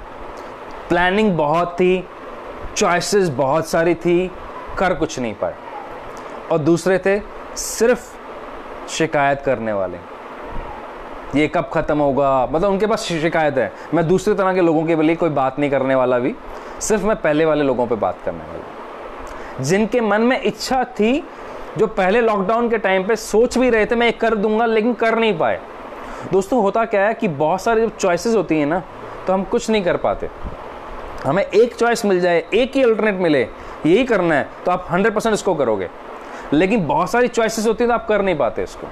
प्लानिंग बहुत थी, चॉइसेस बहुत सारी थी, कर कुछ नहीं पाए। और दूसरे थे सिर्फ शिकायत करने वाले, ये कब ख़त्म होगा, मतलब उनके पास शिकायत है। मैं दूसरे तरह के लोगों के लिए कोई बात नहीं करने वाला भी, सिर्फ मैं पहले वाले लोगों पे बात करने वाला, जिनके मन में इच्छा थी, जो पहले लॉकडाउन के टाइम पे सोच भी रहे थे मैं ये कर दूंगा, लेकिन कर नहीं पाए। दोस्तों होता क्या है कि बहुत सारी जब चॉइसेस होती हैं ना, तो हम कुछ नहीं कर पाते। हमें एक चॉइस मिल जाए, एक ही अल्टरनेट मिले, यही करना है, तो आप 100% इसको करोगे। लेकिन बहुत सारी चॉइसेस होती हैं तो आप कर नहीं पाते इसको।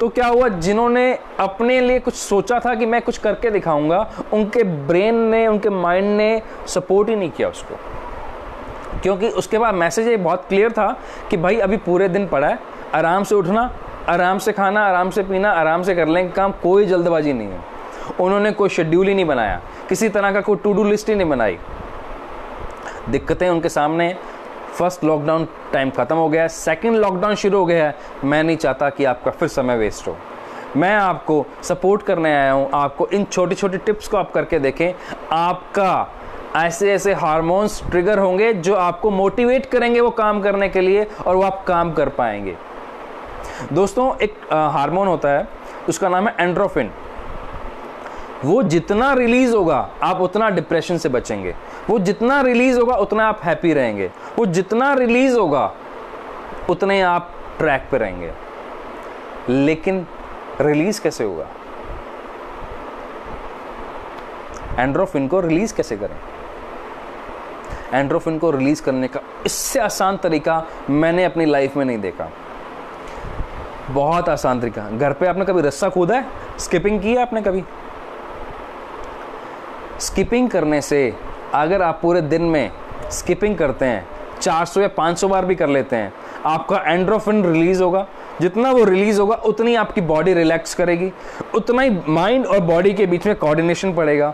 तो क्या हुआ, जिन्होंने अपने लिए कुछ सोचा था कि मैं कुछ करके दिखाऊंगा, उनके ब्रेन ने, उनके माइंड ने सपोर्ट ही नहीं किया उसको, क्योंकि उसके बाद मैसेज ये बहुत क्लियर था कि भाई अभी पूरे दिन पड़ा है, आराम से उठना, आराम से खाना, आराम से पीना, आराम से कर लेंगे काम, कोई जल्दबाजी नहीं है। उन्होंने कोई शेड्यूल ही नहीं बनाया, किसी तरह का कोई टू डू लिस्ट ही नहीं बनाई। दिक्कतें उनके सामने। फर्स्ट लॉकडाउन टाइम ख़त्म हो गया है, सेकंड लॉकडाउन शुरू हो गया है। मैं नहीं चाहता कि आपका फिर समय वेस्ट हो। मैं आपको सपोर्ट करने आया हूँ, आपको इन छोटी छोटी टिप्स को आप करके देखें। आपका ऐसे ऐसे हार्मोन्स ट्रिगर होंगे जो आपको मोटिवेट करेंगे वो काम करने के लिए, और वो आप काम कर पाएंगे। दोस्तों एक हार्मोन होता है, उसका नाम है एंड्रोफिन। वो जितना रिलीज होगा आप उतना डिप्रेशन से बचेंगे, वो जितना रिलीज होगा उतना आप हैप्पी रहेंगे, वो जितना रिलीज होगा उतने आप ट्रैक पे रहेंगे। लेकिन रिलीज कैसे होगा? एंड्रोफिन को रिलीज कैसे करें? एंड्रोफिन को रिलीज करने का इससे आसान तरीका मैंने अपनी लाइफ में नहीं देखा। बहुत आसान तरीका। घर पे आपने कभी रस्सा कूदा है? स्किपिंग की है आपने कभी? स्किपिंग करने से अगर आप पूरे दिन में स्किपिंग करते हैं, 400 या 500 बार भी कर लेते हैं, आपका एंड्रोफिन रिलीज होगा। जितना वो रिलीज होगा उतनी आपकी बॉडी रिलैक्स करेगी, उतना ही माइंड और बॉडी के बीच में कोऑर्डिनेशन पड़ेगा।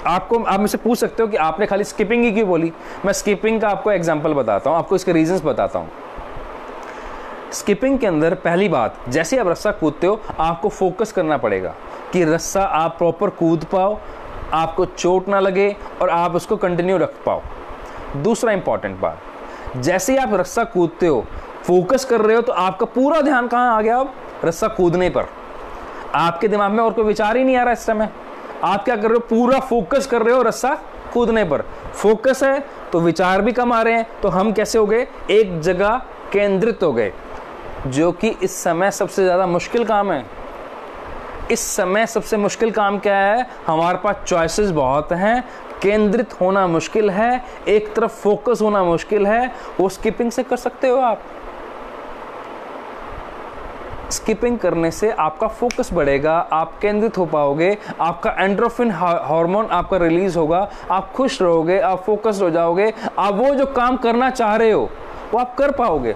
आप मुझसे पूछ सकते हो कि आपने खाली स्किपिंग ही क्यों बोली। मैं स्किपिंग का आपको एग्जांपल बताता हूँ, आपको इसके रीजंस बताता हूँ। स्किपिंग के अंदर पहली बात, जैसे आप रस्सा कूदते हो आपको फोकस करना पड़ेगा कि रस्सा आप प्रॉपर कूद पाओ, आपको चोट ना लगे और आप उसको कंटिन्यू रख पाओ। दूसरा इंपॉर्टेंट बात, जैसे ही आप रस्सा कूदते हो, फोकस कर रहे हो, तो आपका पूरा ध्यान कहाँ आ गया? अब रस्सा कूदने पर। आपके दिमाग में और कोई विचार ही नहीं आ रहा इस समय। आप क्या कर रहे हो? पूरा फोकस कर रहे हो रस्सा कूदने पर। फोकस है तो विचार भी कम आ रहे हैं, तो हम कैसे हो गए? एक जगह केंद्रित हो गए, जो कि इस समय सबसे ज़्यादा मुश्किल काम है। इस समय सबसे मुश्किल काम क्या है? हमारे पास चॉइसेस बहुत हैं, केंद्रित होना मुश्किल है, एक तरफ फोकस होना मुश्किल है। वो स्किपिंग से कर सकते हो आप। स्किपिंग करने से आपका फोकस बढ़ेगा, आप केंद्रित हो पाओगे, आपका एंडोर्फिन हार्मोन आपका रिलीज होगा, आप खुश रहोगे, आप फोकस्ड हो जाओगे, आप वो जो काम करना चाह रहे हो वो आप कर पाओगे।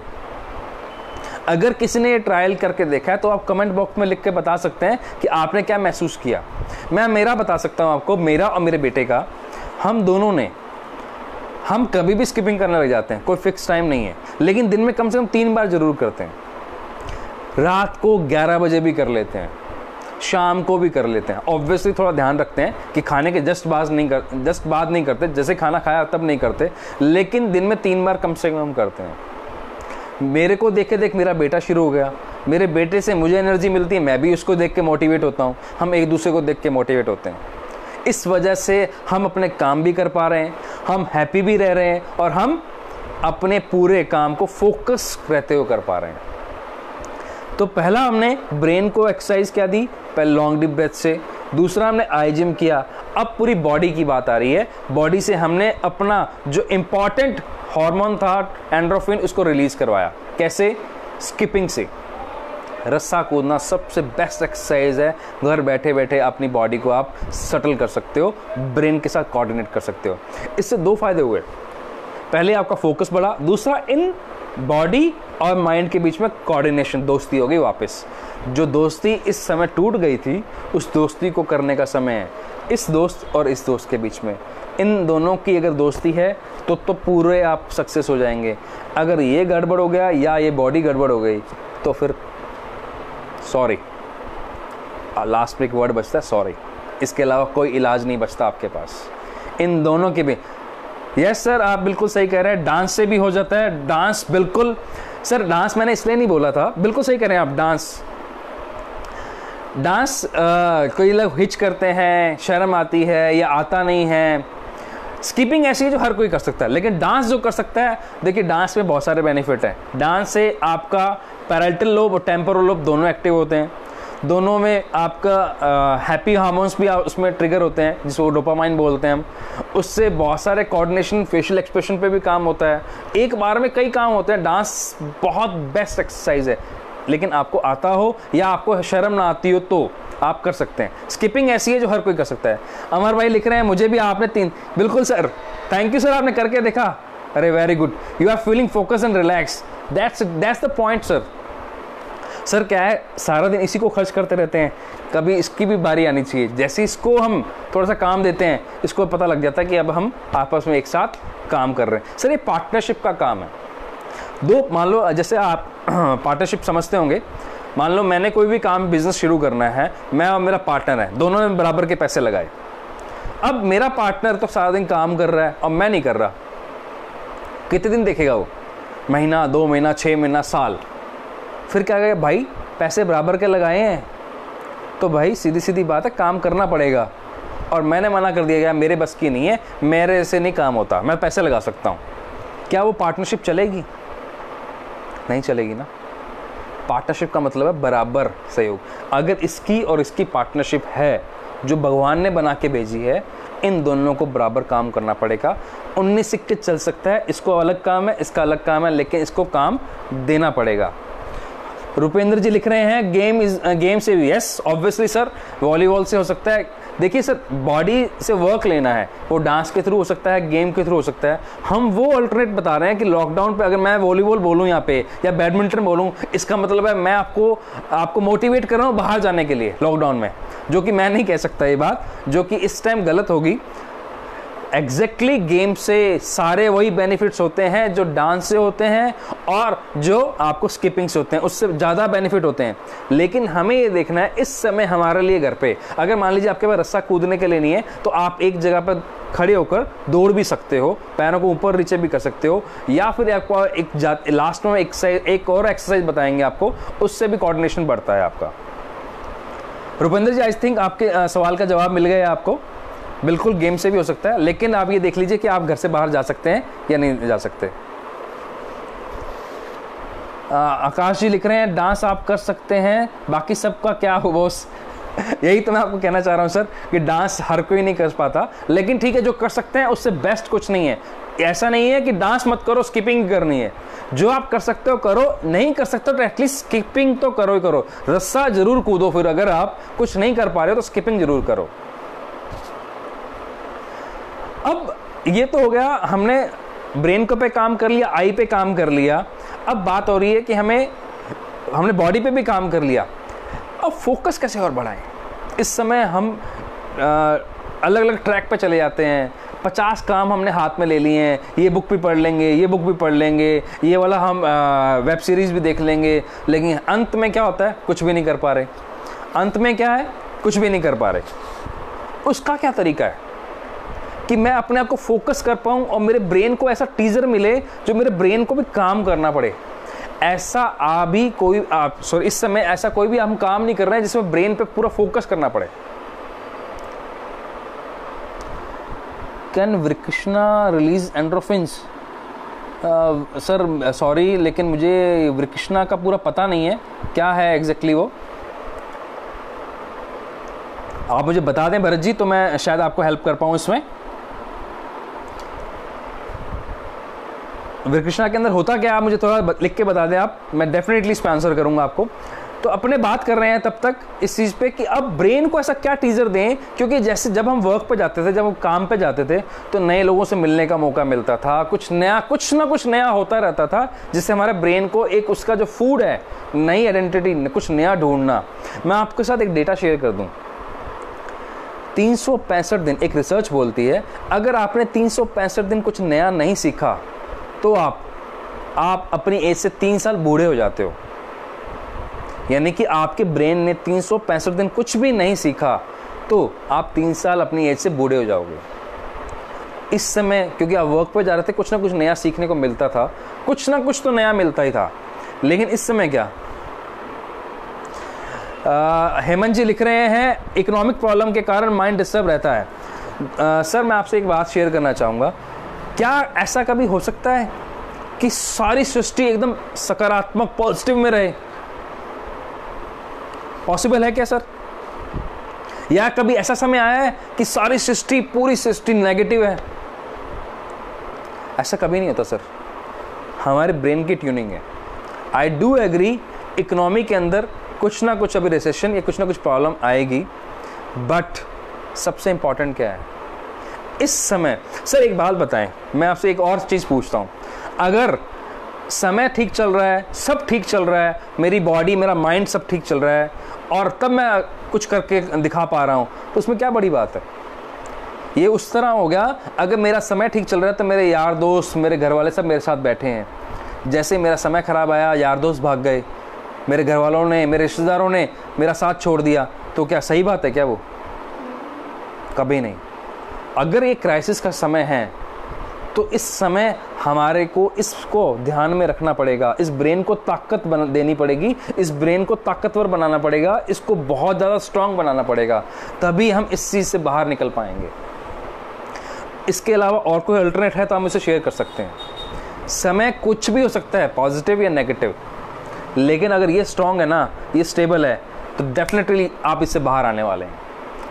अगर किसी ने ये ट्रायल करके देखा है तो आप कमेंट बॉक्स में लिख के बता सकते हैं कि आपने क्या महसूस किया। मैं मेरा बता सकता हूं आपको, मेरा और मेरे बेटे का। हम दोनों ने, हम कभी भी स्किपिंग करने लग जाते हैं, कोई फिक्स टाइम नहीं है, लेकिन दिन में कम से कम 3 बार जरूर करते हैं। रात को 11 बजे भी कर लेते हैं, शाम को भी कर लेते हैं। ऑब्वियसली थोड़ा ध्यान रखते हैं कि खाने के जस्ट बाद नहीं करते, जैसे खाना खाया तब नहीं करते, लेकिन दिन में 3 बार कम से कम करते हैं। मेरे को देख के देख मेरा बेटा शुरू हो गया, मेरे बेटे से मुझे एनर्जी मिलती है, मैं भी उसको देख के मोटिवेट होता हूँ, हम एक दूसरे को देख के मोटिवेट होते हैं। इस वजह से हम अपने काम भी कर पा रहे हैं, हम हैप्पी भी रह रहे हैं और हम अपने पूरे काम को फोकस रहते हुए कर पा रहे हैं। तो पहला हमने ब्रेन को एक्सरसाइज क्या दी, पहले लॉन्ग डीप ब्रेथ से, दूसरा हमने आई जिम किया। अब पूरी बॉडी की बात आ रही है। बॉडी से हमने अपना जो इंपॉर्टेंट हार्मोन था एंडोर्फिन, उसको रिलीज करवाया। कैसे? स्किपिंग से। रस्सा कूदना सबसे बेस्ट एक्सरसाइज है। घर बैठे बैठे अपनी बॉडी को आप सटल कर सकते हो, ब्रेन के साथ कोऑर्डिनेट कर सकते हो। इससे 2 फायदे हुए, पहले आपका फोकस बढ़ा, दूसरा इन बॉडी और माइंड के बीच में कोऑर्डिनेशन, दोस्ती हो गई वापस। जो दोस्ती इस समय टूट गई थी, उस दोस्ती को करने का समय है। इस दोस्त और इस दोस्त के बीच में, इन दोनों की अगर दोस्ती है तो पूरे आप सक्सेस हो जाएंगे। अगर ये गड़बड़ हो गया या ये बॉडी गड़बड़ हो गई तो फिर सॉरी, लास्ट में एक वर्ड बचता है सॉरी। इसके अलावा कोई इलाज नहीं बचता आपके पास इन दोनों के भी। यस सर, आप बिल्कुल सही कह रहे हैं, डांस से भी हो जाता है। डांस बिल्कुल सर, डांस मैंने इसलिए नहीं बोला था, बिल्कुल सही कह रहे हैं आप। डांस कोई लोग हिच करते हैं, शर्म आती है या आता नहीं है। स्किपिंग ऐसी है जो हर कोई कर सकता है, लेकिन डांस जो कर सकता है, देखिए डांस में बहुत सारे बेनिफिट हैं। डांस से आपका पैराइटल लोब और टेम्पोरल लोब दोनों एक्टिव होते हैं, दोनों में आपका हैप्पी हार्मोन्स भी उसमें ट्रिगर होते हैं, जिसको डोपामाइन बोलते हैं हम। उससे बहुत सारे कोऑर्डिनेशन, फेशियल एक्सप्रेशन पे भी काम होता है, एक बार में कई काम होते हैं। डांस बहुत बेस्ट एक्सरसाइज है, लेकिन आपको आता हो या आपको शर्म ना आती हो तो आप कर सकते हैं। स्किपिंग ऐसी है जो हर कोई कर सकता है। अमर भाई लिख रहे हैं मुझे भी आपने 3, बिल्कुल सर, थैंक यू सर, आपने करके देखा, अरे very good, you are feeling focus and relax, that's the point sir. Sir क्या है, सारा दिन इसी को खर्च करते रहते हैं, कभी इसकी भी बारी आनी चाहिए। जैसे इसको हम थोड़ा सा काम देते हैं, इसको पता लग जाता है कि अब हम आपस में एक साथ काम कर रहे हैं। सर ये पार्टनरशिप का काम है। मान लो जैसे आप पार्टनरशिप समझते होंगे, मान लो मैंने कोई भी काम बिजनेस शुरू करना है, मैं और मेरा पार्टनर है, दोनों ने बराबर के पैसे लगाए। अब मेरा पार्टनर तो सारा दिन काम कर रहा है और मैं नहीं कर रहा, कितने दिन देखेगा वो? महीना, 2 महीना, 6 महीना, साल। फिर क्या कहेगा, भाई पैसे बराबर के लगाए हैं तो भाई सीधी सीधी बात है, काम करना पड़ेगा। और मैंने मना कर दिया गया, मेरे बस की नहीं है, मेरे से नहीं काम होता, मैं पैसे लगा सकता हूँ। क्या वो पार्टनरशिप चलेगी? नहीं चलेगी ना। पार्टनरशिप का मतलब है बराबर सहयोग। अगर इसकी और इसकी पार्टनरशिप है जो भगवान ने बना के भेजी है, इन दोनों को बराबर काम करना पड़ेगा। 19 सिक्के चल सकता है, इसको अलग काम है, इसका अलग काम है, लेकिन इसको काम देना पड़ेगा। रुपेंद्र जी लिख रहे हैं गेम से, यस ऑब्वियसली सर, वॉलीबॉल से हो सकता है। देखिए सर, बॉडी से वर्क लेना है, वो डांस के थ्रू हो सकता है, गेम के थ्रू हो सकता है। हम वो अल्टरनेट बता रहे हैं कि लॉकडाउन पे अगर मैं वॉलीबॉल बोलूँ यहाँ पे या बैडमिंटन बोलूँ, इसका मतलब है मैं आपको मोटिवेट कर रहा हूँ बाहर जाने के लिए लॉकडाउन में, जो कि मैं नहीं कह सकता ये बात, जो कि इस टाइम गलत होगी। एग्जैक्टली गेम से सारे वही बेनिफिट्स होते हैं जो डांस से होते हैं और जो आपको स्किपिंग से होते हैं, उससे ज़्यादा बेनिफिट होते हैं। लेकिन हमें ये देखना है इस समय हमारे लिए घर पे, अगर मान लीजिए आपके पास रस्सा कूदने के लिए नहीं है तो आप एक जगह पर खड़े होकर दौड़ भी सकते हो, पैरों को ऊपर नीचे भी कर सकते हो, या फिर आपको लास्ट में एक और एक्सरसाइज बताएंगे आपको, उससे भी कोऑर्डिनेशन बढ़ता है आपका। रुपेंद्र जी, आई थिंक आपके सवाल का जवाब मिल गया आपको। बिल्कुल गेम से भी हो सकता है, लेकिन आप ये देख लीजिए कि आप घर से बाहर जा सकते हैं या नहीं जा सकते। आकाश जी लिख रहे हैं डांस आप कर सकते हैं, बाकी सबका क्या हो बॉस? यही तो मैं आपको कहना चाह रहा हूँ सर कि डांस हर कोई नहीं कर पाता, लेकिन ठीक है जो कर सकते हैं उससे बेस्ट कुछ नहीं है। ऐसा नहीं है कि डांस मत करो, स्किपिंग करनी है। जो आप कर सकते हो करो, नहीं कर सकते तो एटलीस्ट स्किपिंग तो करो ही करो। रस्सा जरूर कूदो, फिर अगर आप कुछ नहीं कर पा रहे हो तो स्किपिंग जरूर करो। अब ये तो हो गया, हमने ब्रेन को पे काम कर लिया, आई पे काम कर लिया। अब बात हो रही है कि हमने बॉडी पे भी काम कर लिया, अब फोकस कैसे और बढ़ाएं। इस समय हम अलग अलग ट्रैक पे चले जाते हैं, 50 काम हमने हाथ में ले लिए हैं, ये बुक भी पढ़ लेंगे, ये बुक भी पढ़ लेंगे, ये वाला हम वेब सीरीज़ भी देख लेंगे, लेकिन अंत में क्या होता है, कुछ भी नहीं कर पा रहे। अंत में क्या है, कुछ भी नहीं कर पा रहे। उसका क्या तरीका है कि मैं अपने आप को फोकस कर पाऊँ और मेरे ब्रेन को ऐसा टीजर मिले जो मेरे ब्रेन को भी काम करना पड़े। ऐसा इस समय ऐसा कोई भी हम काम नहीं कर रहे हैं जिसमें ब्रेन पे पूरा फोकस करना पड़े। Can Vrikrishna release endorphins? Sir sorry, लेकिन मुझे वृकृष्णा का पूरा पता नहीं है, क्या है एग्जैक्टली वो, आप मुझे बता दें भरत जी, तो मैं शायद आपको हेल्प कर पाऊँ इसमें। वृकृष्णा के अंदर होता क्या, आप मुझे थोड़ा लिख के बता दें आप, मैं डेफिनेटली इस पर आंसर करूंगा आपको। तो अपने बात कर रहे हैं तब तक इस चीज़ पे कि अब ब्रेन को ऐसा क्या टीजर दें, क्योंकि जैसे जब हम वर्क पे जाते थे, जब हम काम पे जाते थे, तो नए लोगों से मिलने का मौका मिलता था, कुछ ना कुछ नया होता रहता था, जिससे हमारे ब्रेन को एक उसका जो फूड है, नई आइडेंटिटी, कुछ नया ढूंढना। मैं आपके साथ एक डेटा शेयर कर दूं, 365 दिन, एक रिसर्च बोलती है, अगर आपने 365 दिन कुछ नया नहीं सीखा तो आप अपनी एज से 3 साल बूढ़े हो जाते हो। यानी कि आपके ब्रेन ने 365 दिन कुछ भी नहीं सीखा तो आप 3 साल अपनी एज से बूढ़े हो जाओगे। इस समय क्योंकि आप वर्क पे जा रहे थे, कुछ ना कुछ नया सीखने को मिलता था, कुछ ना कुछ तो नया मिलता ही था। लेकिन इस समय क्या, हेमंत जी लिख रहे हैं, इकोनॉमिक प्रॉब्लम के कारण माइंड डिस्टर्ब रहता है। सर मैं आपसे एक बात शेयर करना चाहूँगा, क्या ऐसा कभी हो सकता है कि सारी सृष्टि एकदम सकारात्मक पॉजिटिव में रहे? पॉसिबल है क्या सर? या कभी ऐसा समय आया है कि सारी सृष्टि, पूरी सृष्टि नेगेटिव है? ऐसा कभी नहीं होता सर, हमारे ब्रेन की ट्यूनिंग है। आई डू एग्री, इकोनॉमी के अंदर कुछ ना कुछ अभी रिसेशन या कुछ ना कुछ प्रॉब्लम आएगी, बट सबसे इंपॉर्टेंट क्या है इस समय? सर एक बात बताएं, मैं आपसे एक और चीज़ पूछता हूँ, अगर समय ठीक चल रहा है, सब ठीक चल रहा है, मेरी बॉडी, मेरा माइंड सब ठीक चल रहा है, और तब मैं कुछ करके दिखा पा रहा हूँ, तो उसमें क्या बड़ी बात है? ये उस तरह हो गया, अगर मेरा समय ठीक चल रहा है तो मेरे यार दोस्त, मेरे घर वाले सब मेरे साथ बैठे हैं, जैसे मेरा समय ख़राब आया, यार दोस्त भाग गए, मेरे घर वालों ने, मेरे रिश्तेदारों ने मेरा साथ छोड़ दिया, तो क्या सही बात है क्या वो? कभी नहीं। अगर ये क्राइसिस का समय है तो इस समय हमारे को इसको ध्यान में रखना पड़ेगा, इस ब्रेन को ताकत देनी पड़ेगी, इस ब्रेन को ताकतवर बनाना पड़ेगा, इसको बहुत ज़्यादा स्ट्रांग बनाना पड़ेगा, तभी हम इस चीज़ से बाहर निकल पाएंगे। इसके अलावा और कोई अल्टरनेट है तो हम इसे शेयर कर सकते हैं। समय कुछ भी हो सकता है, पॉजिटिव या नेगेटिव, लेकिन अगर ये स्ट्रांग है ना, ये स्टेबल है, तो डेफिनेटली आप इससे बाहर आने वाले हैं।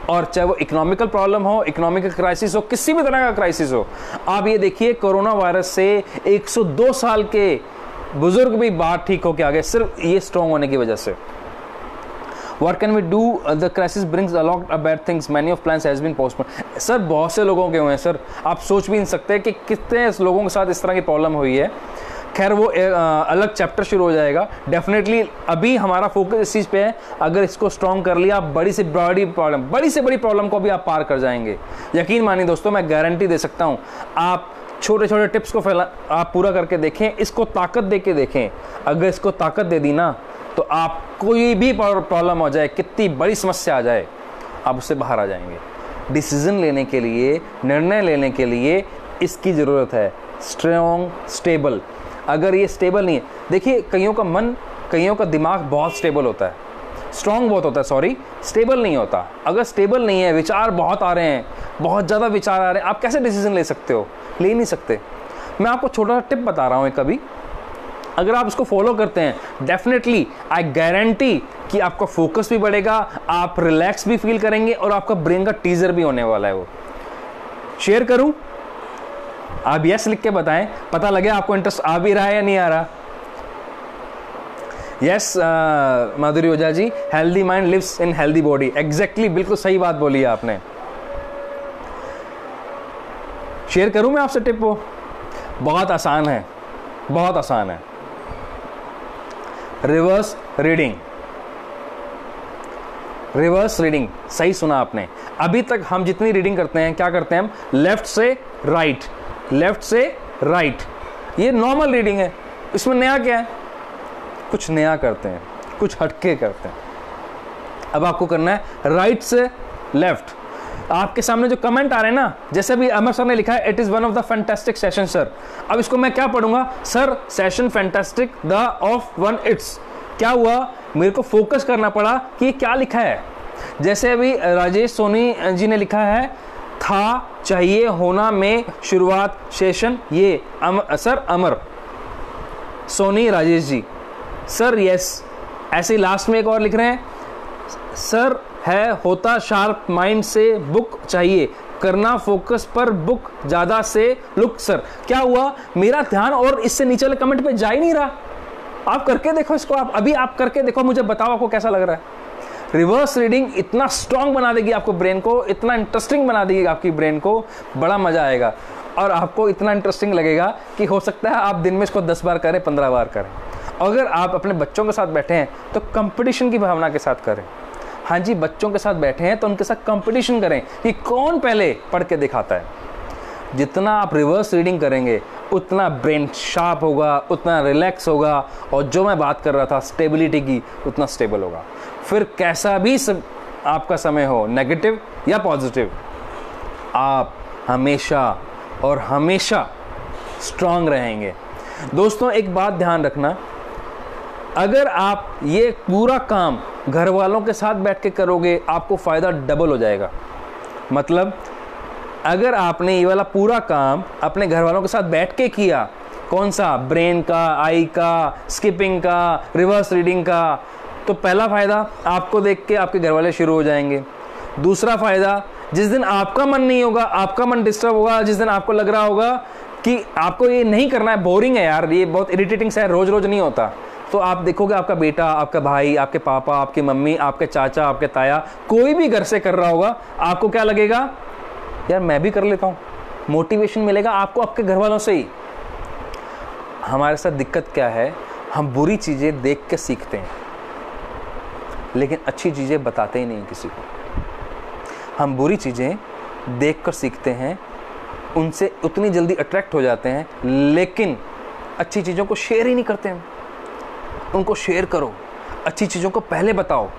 और चाहे वो इकोनॉमिकल प्रॉब्लम हो, इकोनॉमिकल क्राइसिस हो, किसी भी तरह का क्राइसिस हो, आप ये देखिए कोरोना वायरस से 102 साल के बुजुर्ग भी बात ठीक होके आ गए, सिर्फ ये स्ट्रॉन्ग होने की वजह से। What can we do? The crisis brings a lot of bad things. Many of plans has been postponed. Sir बहुत से लोगों के हुए हैं सर, आप सोच भी नहीं सकते कि कितने लोगों के साथ इस तरह की प्रॉब्लम हुई है। खैर वो अलग चैप्टर शुरू हो जाएगा डेफिनेटली। अभी हमारा फोकस इस चीज़ पे है, अगर इसको स्ट्रॉन्ग कर लिया, बड़ी से बड़ी प्रॉब्लम को भी आप पार कर जाएंगे। यकीन मानिए दोस्तों, मैं गारंटी दे सकता हूँ। आप छोटे छोटे टिप्स को आप पूरा करके देखें, इसको ताकत दे के देखें। अगर इसको ताकत दे दी ना, तो आप कोई भी प्रॉब्लम हो जाए, कितनी बड़ी समस्या आ जाए, आप उससे बाहर आ जाएंगे। डिसीजन लेने के लिए, निर्णय लेने के लिए इसकी ज़रूरत है, स्ट्रॉन्ग, स्टेबल। अगर ये स्टेबल नहीं है, देखिए कईयों का मन, कईयों का दिमाग बहुत स्टेबल होता है, स्ट्रॉन्ग बहुत होता है, सॉरी, स्टेबल नहीं होता। अगर स्टेबल नहीं है, विचार बहुत आ रहे हैं, बहुत ज़्यादा विचार आ रहे हैं, आप कैसे डिसीजन ले सकते हो? ले नहीं सकते। मैं आपको छोटा सा टिप बता रहा हूँ एक, अभी अगर आप इसको फॉलो करते हैं, डेफिनेटली आई गारंटी कि आपका फोकस भी बढ़ेगा, आप रिलैक्स भी फील करेंगे और आपका ब्रेन का टीजर भी होने वाला है। वो शेयर करूं? आप यस लिख के बताएं, पता लगे आपको इंटरेस्ट आ भी रहा है या नहीं आ रहा। Yes Madhuri Ojha ji, healthy mind lives in healthy body. Exactly, बिल्कुल सही बात बोली है आपने। शेयर करूं मैं आपसे टिप? वो बहुत आसान है, बहुत आसान है। रिवर्स रीडिंग, रिवर्स रीडिंग, सही सुना आपने। अभी तक हम जितनी रीडिंग करते हैं, क्या करते हैं हम? लेफ्ट से राइट, लेफ्ट से राइट, ये नॉर्मल रीडिंग है। इसमें नया क्या है? कुछ नया करते हैं, कुछ हटके करते हैं। अब आपको करना है राइट से लेफ्ट। आपके सामने जो कमेंट आ रहे हैं ना, जैसे भी अमर सर ने लिखा है, it is one of the fantastic session sir. अब इसको मैं क्या पढ़ूंगा? Sir session fantastic the of one it's. क्या हुआ? मेरे को फोकस करना पड़ा कि ये क्या लिखा है। जैसे अभी राजेश सोनी जी ने लिखा है, था चाहिए होना में शुरुआत सेशन ये सर अमर सोनी राजेश जी सर यस। ऐसे ही लास्ट में एक और लिख रहे हैं, सर है होता शार्प माइंड से बुक चाहिए करना फोकस पर बुक ज्यादा से लुक सर। क्या हुआ? मेरा ध्यान और इससे नीचे वाले कमेंट पे जा ही नहीं रहा। आप करके देखो इसको, आप अभी आप करके देखो, मुझे बताओ आपको कैसा लग रहा है। रिवर्स रीडिंग इतना स्ट्रांग बना देगी आपको ब्रेन को, इतना इंटरेस्टिंग बना देगी आपकी ब्रेन को, बड़ा मजा आएगा। और आपको इतना इंटरेस्टिंग लगेगा कि हो सकता है आप दिन में इसको 10 बार करें, 15 बार करें। अगर आप अपने बच्चों के साथ बैठे हैं तो कंपटीशन की भावना के साथ करें। हाँ जी, बच्चों के साथ बैठे हैं तो उनके साथ कंपटीशन करें कि कौन पहले पढ़ के दिखाता है। जितना आप रिवर्स रीडिंग करेंगे उतना ब्रेन शार्प होगा, उतना रिलैक्स होगा, और जो मैं बात कर रहा था स्टेबिलिटी की, उतना स्टेबल होगा। फिर कैसा भी आपका समय हो, नेगेटिव या पॉजिटिव, आप हमेशा और हमेशा स्ट्रांग रहेंगे। दोस्तों एक बात ध्यान रखना, अगर आप ये पूरा काम घर वालों के साथ बैठ के करोगे आपको फ़ायदा डबल हो जाएगा। मतलब अगर आपने ये वाला पूरा काम अपने घर वालों के साथ बैठ के किया, कौन सा? ब्रेन का, आई का, स्किपिंग का, रिवर्स रीडिंग का, तो पहला फ़ायदा आपको देख के आपके घर वाले शुरू हो जाएंगे। दूसरा फ़ायदा, जिस दिन आपका मन नहीं होगा, आपका मन डिस्टर्ब होगा, जिस दिन आपको लग रहा होगा कि आपको ये नहीं करना है, बोरिंग है यार, ये बहुत इरिटेटिंग सा है, रोज़ रोज़ नहीं होता, तो आप देखोगे आपका बेटा, आपका भाई, आपके पापा, आपकी मम्मी, आपके चाचा, आपके ताया, कोई भी घर से कर रहा होगा, आपको क्या लगेगा? यार मैं भी कर लेता हूँ। मोटिवेशन मिलेगा आपको आपके घर वालों से ही। हमारे साथ दिक्कत क्या है? हम बुरी चीज़ें देख के सीखते हैं लेकिन अच्छी चीज़ें बताते ही नहीं किसी को। हम बुरी चीज़ें देख कर सीखते हैं, उनसे उतनी जल्दी अट्रैक्ट हो जाते हैं, लेकिन अच्छी चीज़ों को शेयर ही नहीं करते हैं। उनको शेयर करो, अच्छी चीज़ों को पहले बताओ।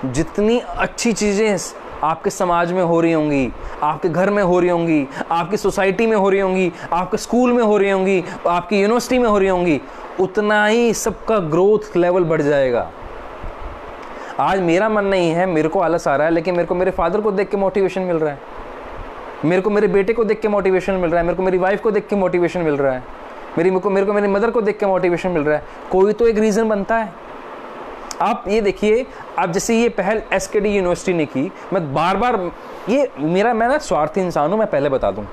जितनी अच्छी चीज़ें आपके समाज में हो रही होंगी, आपके घर में हो रही होंगी, आपकी सोसाइटी में हो रही होंगी, आपके स्कूल में हो रही होंगी, आपकी यूनिवर्सिटी में हो रही होंगी, उतना ही सबका ग्रोथ लेवल बढ़ जाएगा। आज मेरा मन नहीं है, मेरे को आलस आ रहा है, लेकिन मेरे को मेरे फादर को देख के मोटिवेशन मिल रहा है, मेरे को मेरे बेटे को देख के मोटिवेशन मिल रहा है, मेरे को मेरी वाइफ को देख के मोटिवेशन मिल रहा है, मेरे को मेरी मदर को देख के मोटिवेशन मिल रहा है। कोई तो एक रीज़न बनता है। आप ये देखिए, आप जैसे ये पहल एसकेडी यूनिवर्सिटी ने की, मैं बार बार ये मैं ना स्वार्थी इंसान हूँ, मैं पहले बता दूँ,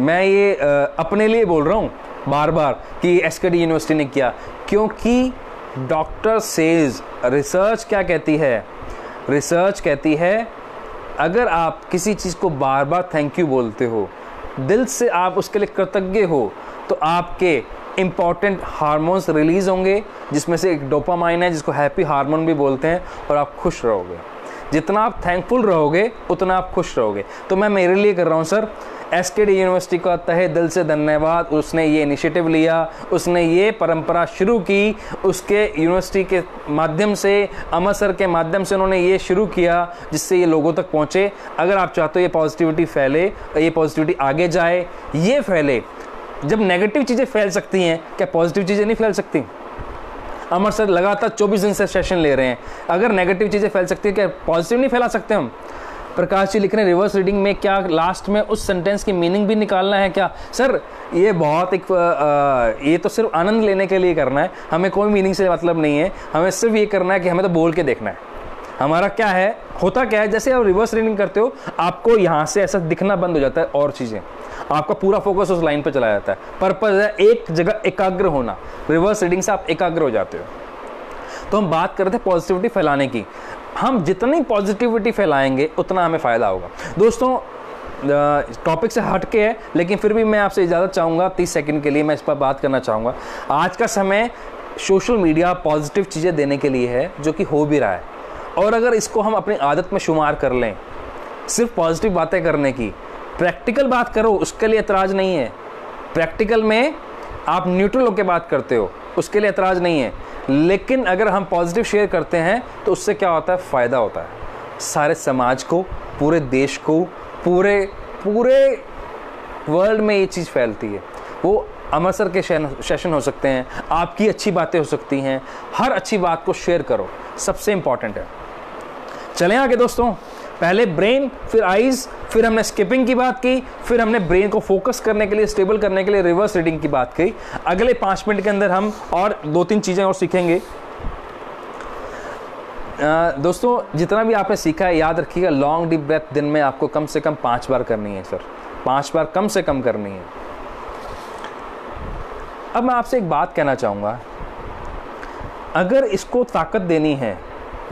मैं ये अपने लिए बोल रहा हूँ बार बार कि एसकेडी यूनिवर्सिटी ने किया, क्योंकि डॉक्टर सेज, रिसर्च क्या कहती है? रिसर्च कहती है अगर आप किसी चीज़ को बार बार थैंक यू बोलते हो, दिल से आप उसके लिए कृतज्ञ हो, तो आपके इंपॉर्टेंट हार्मोन्स रिलीज होंगे, जिसमें से एक डोपामाइन है जिसको हैप्पी हार्मोन भी बोलते हैं, और आप खुश रहोगे। जितना आप थैंकफुल रहोगे उतना आप खुश रहोगे। तो मैं मेरे लिए कर रहा हूँ सर, एसकेडी यूनिवर्सिटी का तहे दिल से धन्यवाद। उसने ये इनिशिएटिव लिया, उसने ये परंपरा शुरू की, उसके यूनिवर्सिटी के माध्यम से, अमर सर के माध्यम से उन्होंने ये शुरू किया, जिससे ये लोगों तक पहुँचे। अगर आप चाहते हो ये पॉजिटिविटी फैले, ये पॉजिटिविटी आगे जाए, ये फैले। जब नेगेटिव चीज़ें फैल सकती हैं, क्या पॉजिटिव चीज़ें नहीं फैल सकती? अमर सर लगातार 24 दिन से सेशन ले रहे हैं, अगर नेगेटिव चीज़ें फैल सकती है, क्या पॉजिटिव नहीं फैला सकते हम? प्रकाश जी लिख रहे हैं रिवर्स रीडिंग में क्या लास्ट में उस सेंटेंस की मीनिंग भी निकालना है क्या? सर ये बहुत ये तो सिर्फ आनंद लेने के लिए करना है, हमें कोई मीनिंग से मतलब नहीं है। हमें सिर्फ ये करना है कि हमें तो बोल के देखना है। हमारा क्या है, होता क्या है, जैसे आप रिवर्स रीडिंग करते हो आपको यहाँ से ऐसा दिखना बंद हो जाता है और चीज़ें, आपका पूरा फोकस उस लाइन पर चला जाता है। पर्पज है एक जगह एकाग्र होना। रिवर्स रीडिंग से आप एकाग्र हो जाते हो। तो हम बात कर रहे थे पॉजिटिविटी फैलाने की। हम जितनी पॉजिटिविटी फैलाएंगे उतना हमें फ़ायदा होगा। दोस्तों टॉपिक से हट के है, लेकिन फिर भी मैं आपसे इजाज़त चाहूँगा 30 सेकंड के लिए मैं इस पर बात करना चाहूँगा। आज का समय सोशल मीडिया पॉजिटिव चीज़ें देने के लिए है, जो कि हो भी रहा है। और अगर इसको हम अपनी आदत में शुमार कर लें, सिर्फ पॉजिटिव बातें करने की, प्रैक्टिकल बात करो, उसके लिए एतराज़ नहीं है। प्रैक्टिकल में आप न्यूट्रल होकर बात करते हो, उसके लिए एतराज़ नहीं है। लेकिन अगर हम पॉजिटिव शेयर करते हैं तो उससे क्या होता है, फ़ायदा होता है सारे समाज को, पूरे देश को, पूरे वर्ल्ड में ये चीज़ फैलती है। वो अमृतसर के सेशन हो सकते हैं, आपकी अच्छी बातें हो सकती हैं। हर अच्छी बात को शेयर करो, सबसे इम्पॉर्टेंट है। चलें आगे दोस्तों। पहले ब्रेन, फिर आइज़, फिर हमने स्किपिंग की बात की, फिर हमने ब्रेन को फोकस करने के लिए, स्टेबल करने के लिए रिवर्स रीडिंग की बात की। अगले 5 मिनट के अंदर हम और 2-3 चीज़ें और सीखेंगे। दोस्तों जितना भी आपने सीखा है याद रखिएगा, लॉन्ग डीप ब्रेथ दिन में आपको कम से कम 5 बार करनी है सर, 5 बार कम से कम करनी है। अब मैं आपसे एक बात कहना चाहूँगा, अगर इसको ताकत देनी है,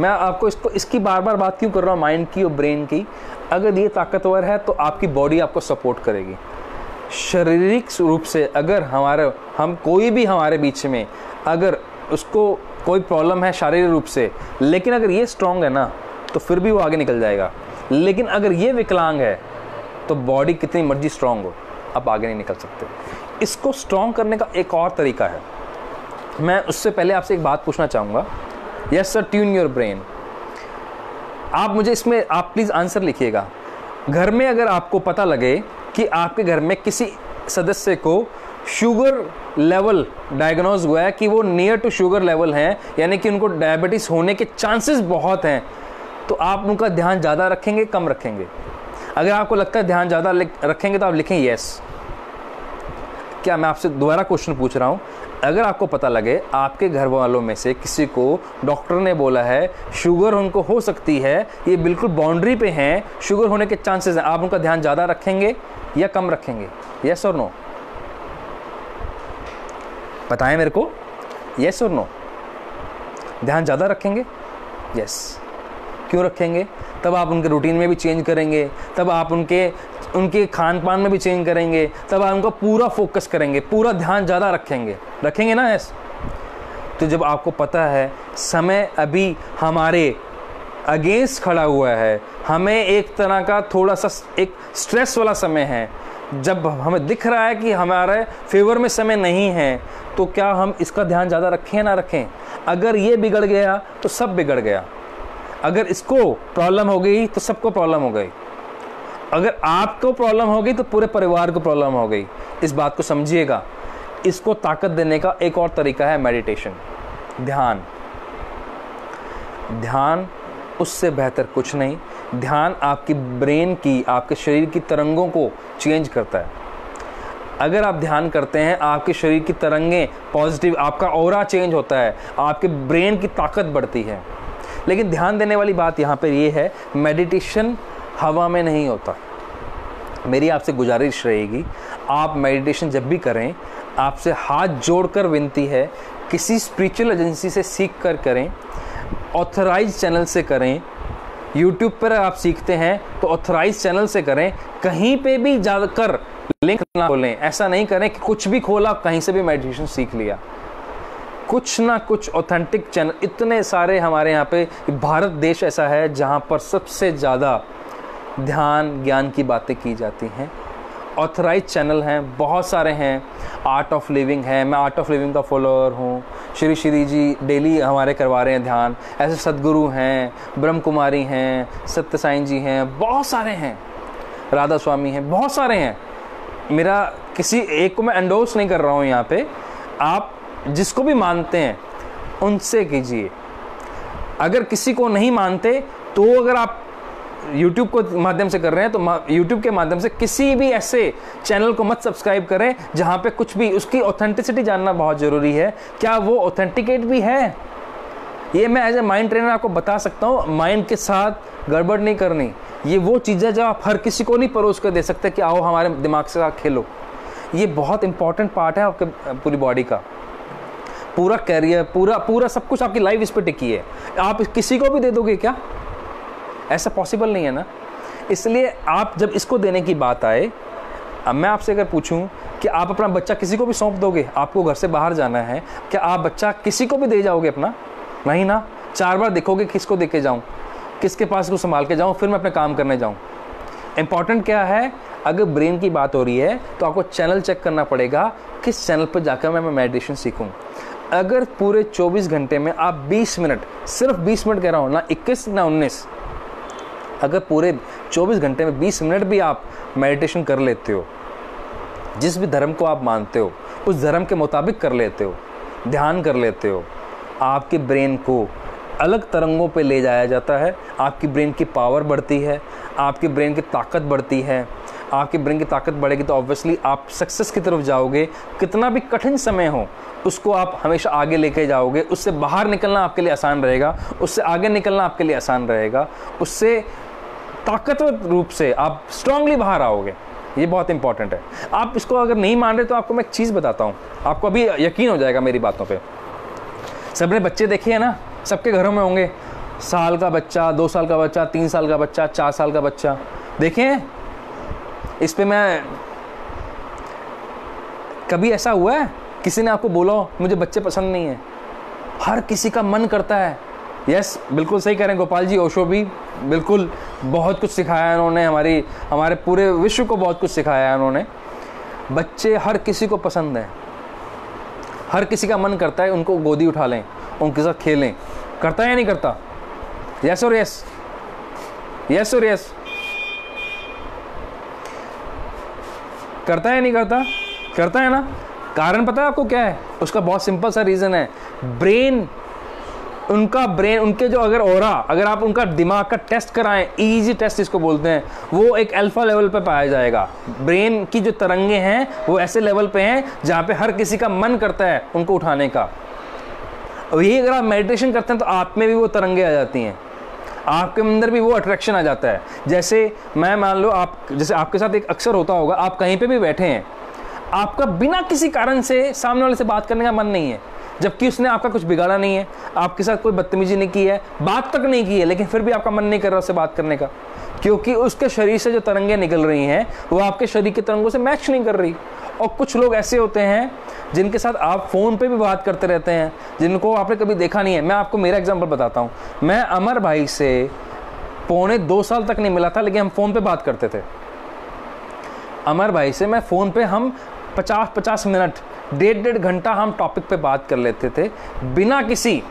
मैं आपको इसकी बार बार बात क्यों कर रहा हूँ, माइंड की और ब्रेन की, अगर ये ताकतवर है तो आपकी बॉडी आपको सपोर्ट करेगी शारीरिक रूप से। अगर हम कोई भी हमारे बीच में अगर उसको कोई प्रॉब्लम है शारीरिक रूप से, लेकिन अगर ये स्ट्रांग है ना तो फिर भी वो आगे निकल जाएगा। लेकिन अगर ये विकलांग है तो बॉडी कितनी मर्जी स्ट्रांग हो, आप आगे नहीं निकल सकते। इसको स्ट्रांग करने का एक और तरीका है। मैं उससे पहले आपसे एक बात पूछना चाहूँगा। Yes sir, tune your brain. आप मुझे इसमें आप प्लीज़ आंसर लिखिएगा। घर में अगर आपको पता लगे कि आपके घर में किसी सदस्य को शुगर लेवल डायग्नोज हुआ है कि वो नियर टू शुगर लेवल हैं, यानी कि उनको डायबिटीज़ होने के चांसेस बहुत हैं, तो आप उनका ध्यान ज़्यादा रखेंगे, कम रखेंगे? अगर आपको लगता है ध्यान ज़्यादा रखेंगे तो आप लिखें यस। क्या मैं आपसे दोबारा क्वेश्चन पूछ रहा हूँ, अगर आपको पता लगे आपके घर वालों में से किसी को डॉक्टर ने बोला है शुगर उनको हो सकती है, ये बिल्कुल बाउंड्री पे हैं, शुगर होने के चांसेस हैं, आप उनका ध्यान ज़्यादा रखेंगे या कम रखेंगे? यस और नो, बताएं मेरे को। यस और नो, ध्यान ज़्यादा रखेंगे? यस। क्यों रखेंगे? तब आप उनके रूटीन में भी चेंज करेंगे, तब आप उनके खान पान में भी चेंज करेंगे, तब आप उनका पूरा फोकस करेंगे, पूरा ध्यान ज़्यादा रखेंगे ना। यस। तो जब आपको पता है समय अभी हमारे अगेंस्ट खड़ा हुआ है, हमें एक तरह का थोड़ा सा एक स्ट्रेस वाला समय है, जब हमें दिख रहा है कि हमारे फेवर में समय नहीं है, तो क्या हम इसका ध्यान ज़्यादा रखें या ना रखें? अगर ये बिगड़ गया तो सब बिगड़ गया। अगर इसको प्रॉब्लम हो गई तो सबको प्रॉब्लम हो गई। अगर आपको प्रॉब्लम हो गई तो पूरे परिवार को प्रॉब्लम हो गई। इस बात को समझिएगा। इसको ताकत देने का एक और तरीका है मेडिटेशन, ध्यान। ध्यान उससे बेहतर कुछ नहीं। ध्यान आपकी ब्रेन की, आपके शरीर की तरंगों को चेंज करता है। अगर आप ध्यान करते हैं, आपके शरीर की तरंगें पॉजिटिव, आपका ऑरा चेंज होता है, आपके ब्रेन की ताकत बढ़ती है। लेकिन ध्यान देने वाली बात यहाँ पर ये है, मेडिटेशन हवा में नहीं होता। मेरी आपसे गुजारिश रहेगी, आप मेडिटेशन जब भी करें, आपसे हाथ जोड़कर विनती है, किसी स्पिरिचुअल एजेंसी से सीख कर करें, ऑथराइज चैनल से करें। यूट्यूब पर आप सीखते हैं तो ऑथराइज चैनल से करें। कहीं पे भी जाकर लिंक ना खोलें। ऐसा नहीं करें कि कुछ भी खोला, कहीं से भी मेडिटेशन सीख लिया। कुछ ना कुछ ऑथेंटिक चैनल, इतने सारे हमारे यहाँ पे, भारत देश ऐसा है जहाँ पर सबसे ज़्यादा ध्यान ज्ञान की बातें की जाती हैं। ऑथराइज चैनल हैं, बहुत सारे हैं। आर्ट ऑफ लिविंग है, मैं आर्ट ऑफ लिविंग का फॉलोअर हूँ। श्री जी डेली हमारे करवा रहे हैं ध्यान। ऐसे सदगुरु हैं, ब्रह्म कुमारी हैं, सत्य साईं जी हैं, बहुत सारे हैं, राधा स्वामी हैं, बहुत सारे हैं। मेरा किसी एक को मैं एंडोर्स नहीं कर रहा हूँ यहाँ पे। आप जिसको भी मानते हैं उनसे कीजिए। अगर किसी को नहीं मानते तो अगर आप YouTube को माध्यम से कर रहे हैं तो YouTube के माध्यम से किसी भी ऐसे चैनल को मत सब्सक्राइब करें जहां पे कुछ भी, उसकी ऑथेंटिसिटी जानना बहुत ज़रूरी है, क्या वो ऑथेंटिकेट भी है। ये मैं एज ए माइंड ट्रेनर आपको बता सकता हूँ, माइंड के साथ गड़बड़ नहीं करनी। ये वो चीज़ें जो आप हर किसी को नहीं परोस कर दे सकते कि आओ हमारे दिमाग से साथ खेलो। ये बहुत इंपॉर्टेंट पार्ट है आपके पूरी बॉडी का, पूरा कैरियर, पूरा सब कुछ आपकी लाइफ इस पर टिकी है। आप किसी को भी दे दोगे क्या? ऐसा पॉसिबल नहीं है ना। इसलिए आप जब इसको देने की बात आए, अब मैं आपसे अगर पूछूं कि आप अपना बच्चा किसी को भी सौंप दोगे, आपको घर से बाहर जाना है, क्या आप बच्चा किसी को भी दे जाओगे अपना? नहीं ना। 4 बार देखोगे किसको दे के जाऊँ, किसके पास को संभाल के जाऊँ, फिर मैं अपने काम करने जाऊँ। इंपॉर्टेंट क्या है, अगर ब्रेन की बात हो रही है तो आपको चैनल चेक करना पड़ेगा, किस चैनल पर जाकर मैं मेडिटेशन सीखूं। अगर पूरे 24 घंटे में आप 20 मिनट, सिर्फ 20 मिनट कह रहा हूँ ना, 21 ना 19, अगर पूरे 24 घंटे में 20 मिनट भी आप मेडिटेशन कर लेते हो, जिस भी धर्म को आप मानते हो उस धर्म के मुताबिक कर लेते हो, ध्यान कर लेते हो, आपके ब्रेन को अलग तरंगों पे ले जाया जाता है। आपकी ब्रेन की पावर बढ़ती है, आपकी ब्रेन की ताकत बढ़ती है। आपकी ब्रेन की ताकत बढ़ेगी तो ऑब्वियसली आप सक्सेस की तरफ जाओगे। कितना भी कठिन समय हो उसको आप हमेशा आगे लेके जाओगे, उससे बाहर निकलना आपके लिए आसान रहेगा, उससे आगे निकलना आपके लिए आसान रहेगा, उससे ताकतवर रूप से आप स्ट्रांगली बाहर आओगे। ये बहुत इंपॉर्टेंट है। आप इसको अगर नहीं मान रहे तो आपको मैं एक चीज़ बताता हूँ, आपको अभी यकीन हो जाएगा मेरी बातों पे। सबने बच्चे देखे हैं ना, सबके घरों में होंगे, साल का बच्चा, 2 साल का बच्चा, 3 साल का बच्चा, 4 साल का बच्चा, देखे हैं? इस पे मैं, कभी ऐसा हुआ है किसी ने आपको बोला हो मुझे बच्चे पसंद नहीं है? हर किसी का मन करता है। यस, बिल्कुल सही कह रहे हैं गोपाल जी, ओशो भी बिल्कुल बहुत कुछ सिखाया है उन्होंने, हमारे पूरे विश्व को बहुत कुछ सिखाया है उन्होंने। बच्चे हर किसी को पसंद है, हर किसी का मन करता है उनको गोदी उठा लें, उनके साथ खेलें। करता है या नहीं करता? यस और यस, यस और यस, करता है या नहीं करता? करता है ना। कारण पता है आपको क्या है? उसका बहुत सिंपल सा रीज़न है, ब्रेन, उनके जो अगर आप उनका दिमाग का टेस्ट कराएं, ईजी टेस्ट इसको बोलते हैं, वो एक अल्फा लेवल पे पाया जाएगा। ब्रेन की जो तरंगे हैं वो ऐसे लेवल पे हैं जहाँ पे हर किसी का मन करता है उनको उठाने का। और यही अगर आप मेडिटेशन करते हैं तो आप में भी वो तरंगे आ जाती हैं, आपके अंदर भी वो अट्रैक्शन आ जाता है। जैसे मैं मान लो जैसे आपके साथ एक अक्सर होता होगा, आप कहीं पे भी बैठे हैं, आपका बिना किसी कारण से सामने वाले से बात करने का मन नहीं है, जबकि उसने आपका कुछ बिगाड़ा नहीं है, आपके साथ कोई बदतमीजी नहीं की है, बात तक नहीं की है, लेकिन फिर भी आपका मन नहीं कर रहा उससे बात करने का, क्योंकि उसके शरीर से जो तरंगें निकल रही हैं वो आपके शरीर की तरंगों से मैच नहीं कर रही। और कुछ लोग ऐसे होते हैं जिनके साथ आप फ़ोन पे भी बात करते रहते हैं, जिनको आपने कभी देखा नहीं है। मैं आपको मेरा एग्जांपल बताता हूँ। मैं अमर भाई से पौने 2 साल तक नहीं मिला था, लेकिन हम फ़ोन पे बात करते थे। अमर भाई से मैं फ़ोन पे हम 50-50 मिनट, 1.5 घंटा हम टॉपिक पे बात कर लेते थे, बिना किसी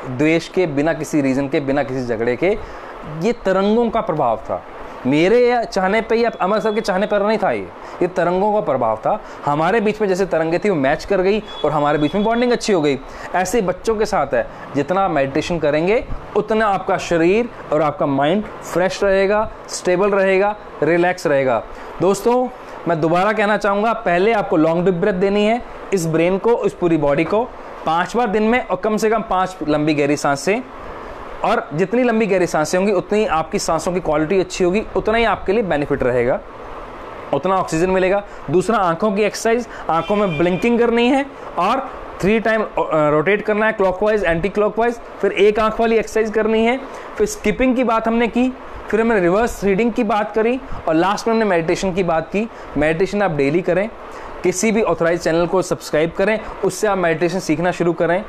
द्वेष के, बिना किसी रीज़न के, बिना किसी झगड़े के। ये तरंगों का प्रभाव था, मेरे चाहने पे या अमर सर के चाहने पर नहीं था। ये तरंगों का प्रभाव था। हमारे बीच में जैसे तरंगे थी वो मैच कर गई और हमारे बीच में बॉन्डिंग अच्छी हो गई। ऐसे बच्चों के साथ है, जितना मेडिटेशन करेंगे उतना आपका शरीर और आपका माइंड फ्रेश रहेगा, स्टेबल रहेगा, रिलैक्स रहेगा। दोस्तों, मैं दोबारा कहना चाहूँगा, पहले आपको लॉन्ग डीप ब्रेथ देनी है इस ब्रेन को, इस पूरी बॉडी को 5 बार दिन में, और कम से कम 5 लंबी गहरी सांसें। और जितनी लंबी गहरी सांसें होंगी उतनी आपकी सांसों की क्वालिटी अच्छी होगी, उतना ही आपके लिए बेनिफिट रहेगा, उतना ऑक्सीजन मिलेगा। दूसरा, आंखों की एक्सरसाइज, आंखों में ब्लिंकिंग करनी है और 3 टाइम रोटेट करना है, क्लॉकवाइज, एंटी क्लॉकवाइज। फिर एक आंख वाली एक्सरसाइज करनी है। फिर स्किपिंग की बात हमने की, फिर हमने रिवर्स रीडिंग की बात करी, और लास्ट में हमने मेडिटेशन की बात की। मेडिटेशन आप डेली करें, किसी भी ऑथराइज चैनल को सब्सक्राइब करें, उससे आप मेडिटेशन सीखना शुरू करें।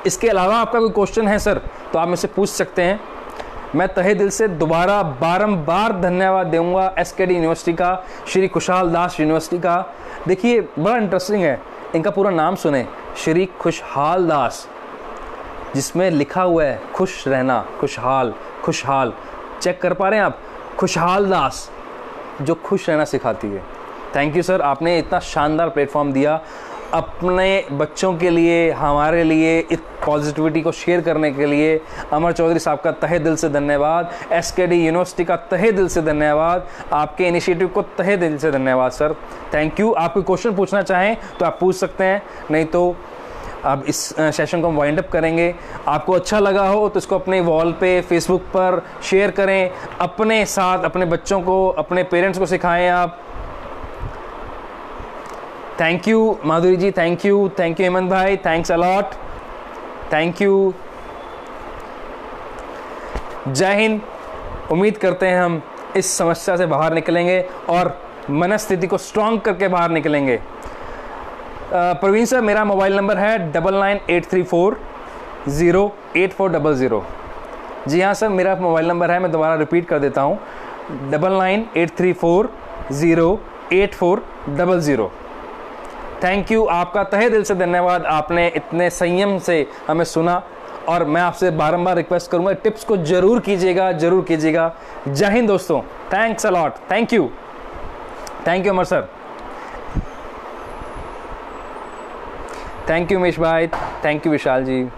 इसके अलावा आपका कोई क्वेश्चन है सर तो आप मुझसे पूछ सकते हैं। मैं तहे दिल से दोबारा बारंबार धन्यवाद दूंगा एसकेडी यूनिवर्सिटी का, श्री खुशहाल दास यूनिवर्सिटी का। देखिए, बड़ा इंटरेस्टिंग है, इनका पूरा नाम सुने, श्री खुशहाल दास, जिसमें लिखा हुआ है खुश रहना, खुशहाल, खुशहाल। चेक कर पा रहे हैं आप? खुशहाल दास, जो खुश रहना सिखाती है। थैंक यू सर, आपने इतना शानदार प्लेटफॉर्म दिया। अपने बच्चों के लिए, हमारे लिए इस पॉजिटिविटी को शेयर करने के लिए अमर चौधरी साहब का तहे दिल से धन्यवाद। एसकेडी यूनिवर्सिटी का तहे दिल से धन्यवाद। आपके इनिशिएटिव को तहे दिल से धन्यवाद सर, थैंक यू। आप कोई क्वेश्चन पूछना चाहें तो आप पूछ सकते हैं, नहीं तो अब इस सेशन को हम वाइंड अप करेंगे। आपको अच्छा लगा हो तो इसको अपने वॉल पे, फेसबुक पर शेयर करें, अपने साथ अपने बच्चों को, अपने पेरेंट्स को सिखाएं आप। Thank you Madhuri ji, thank you Hemant भाई, थैंक्स अलॉट, थैंक यू। जय हिंद। उम्मीद करते हैं हम इस समस्या से बाहर निकलेंगे और मनस्थिति को स्ट्रांग करके बाहर निकलेंगे। प्रवीण सर, मेरा मोबाइल नंबर है 9983408400। जी हाँ सर, मेरा मोबाइल नंबर है, मैं दोबारा रिपीट कर देता हूँ, 9983408400। थैंक यू, आपका तहे दिल से धन्यवाद। आपने इतने संयम से हमें सुना और मैं आपसे बारंबार रिक्वेस्ट करूंगा, टिप्स को जरूर कीजिएगा, जरूर कीजिएगा। जय हिंद दोस्तों, thanks a lot, thank you Amar sir, thank you Umesh भाई, थैंक यू विशाल जी।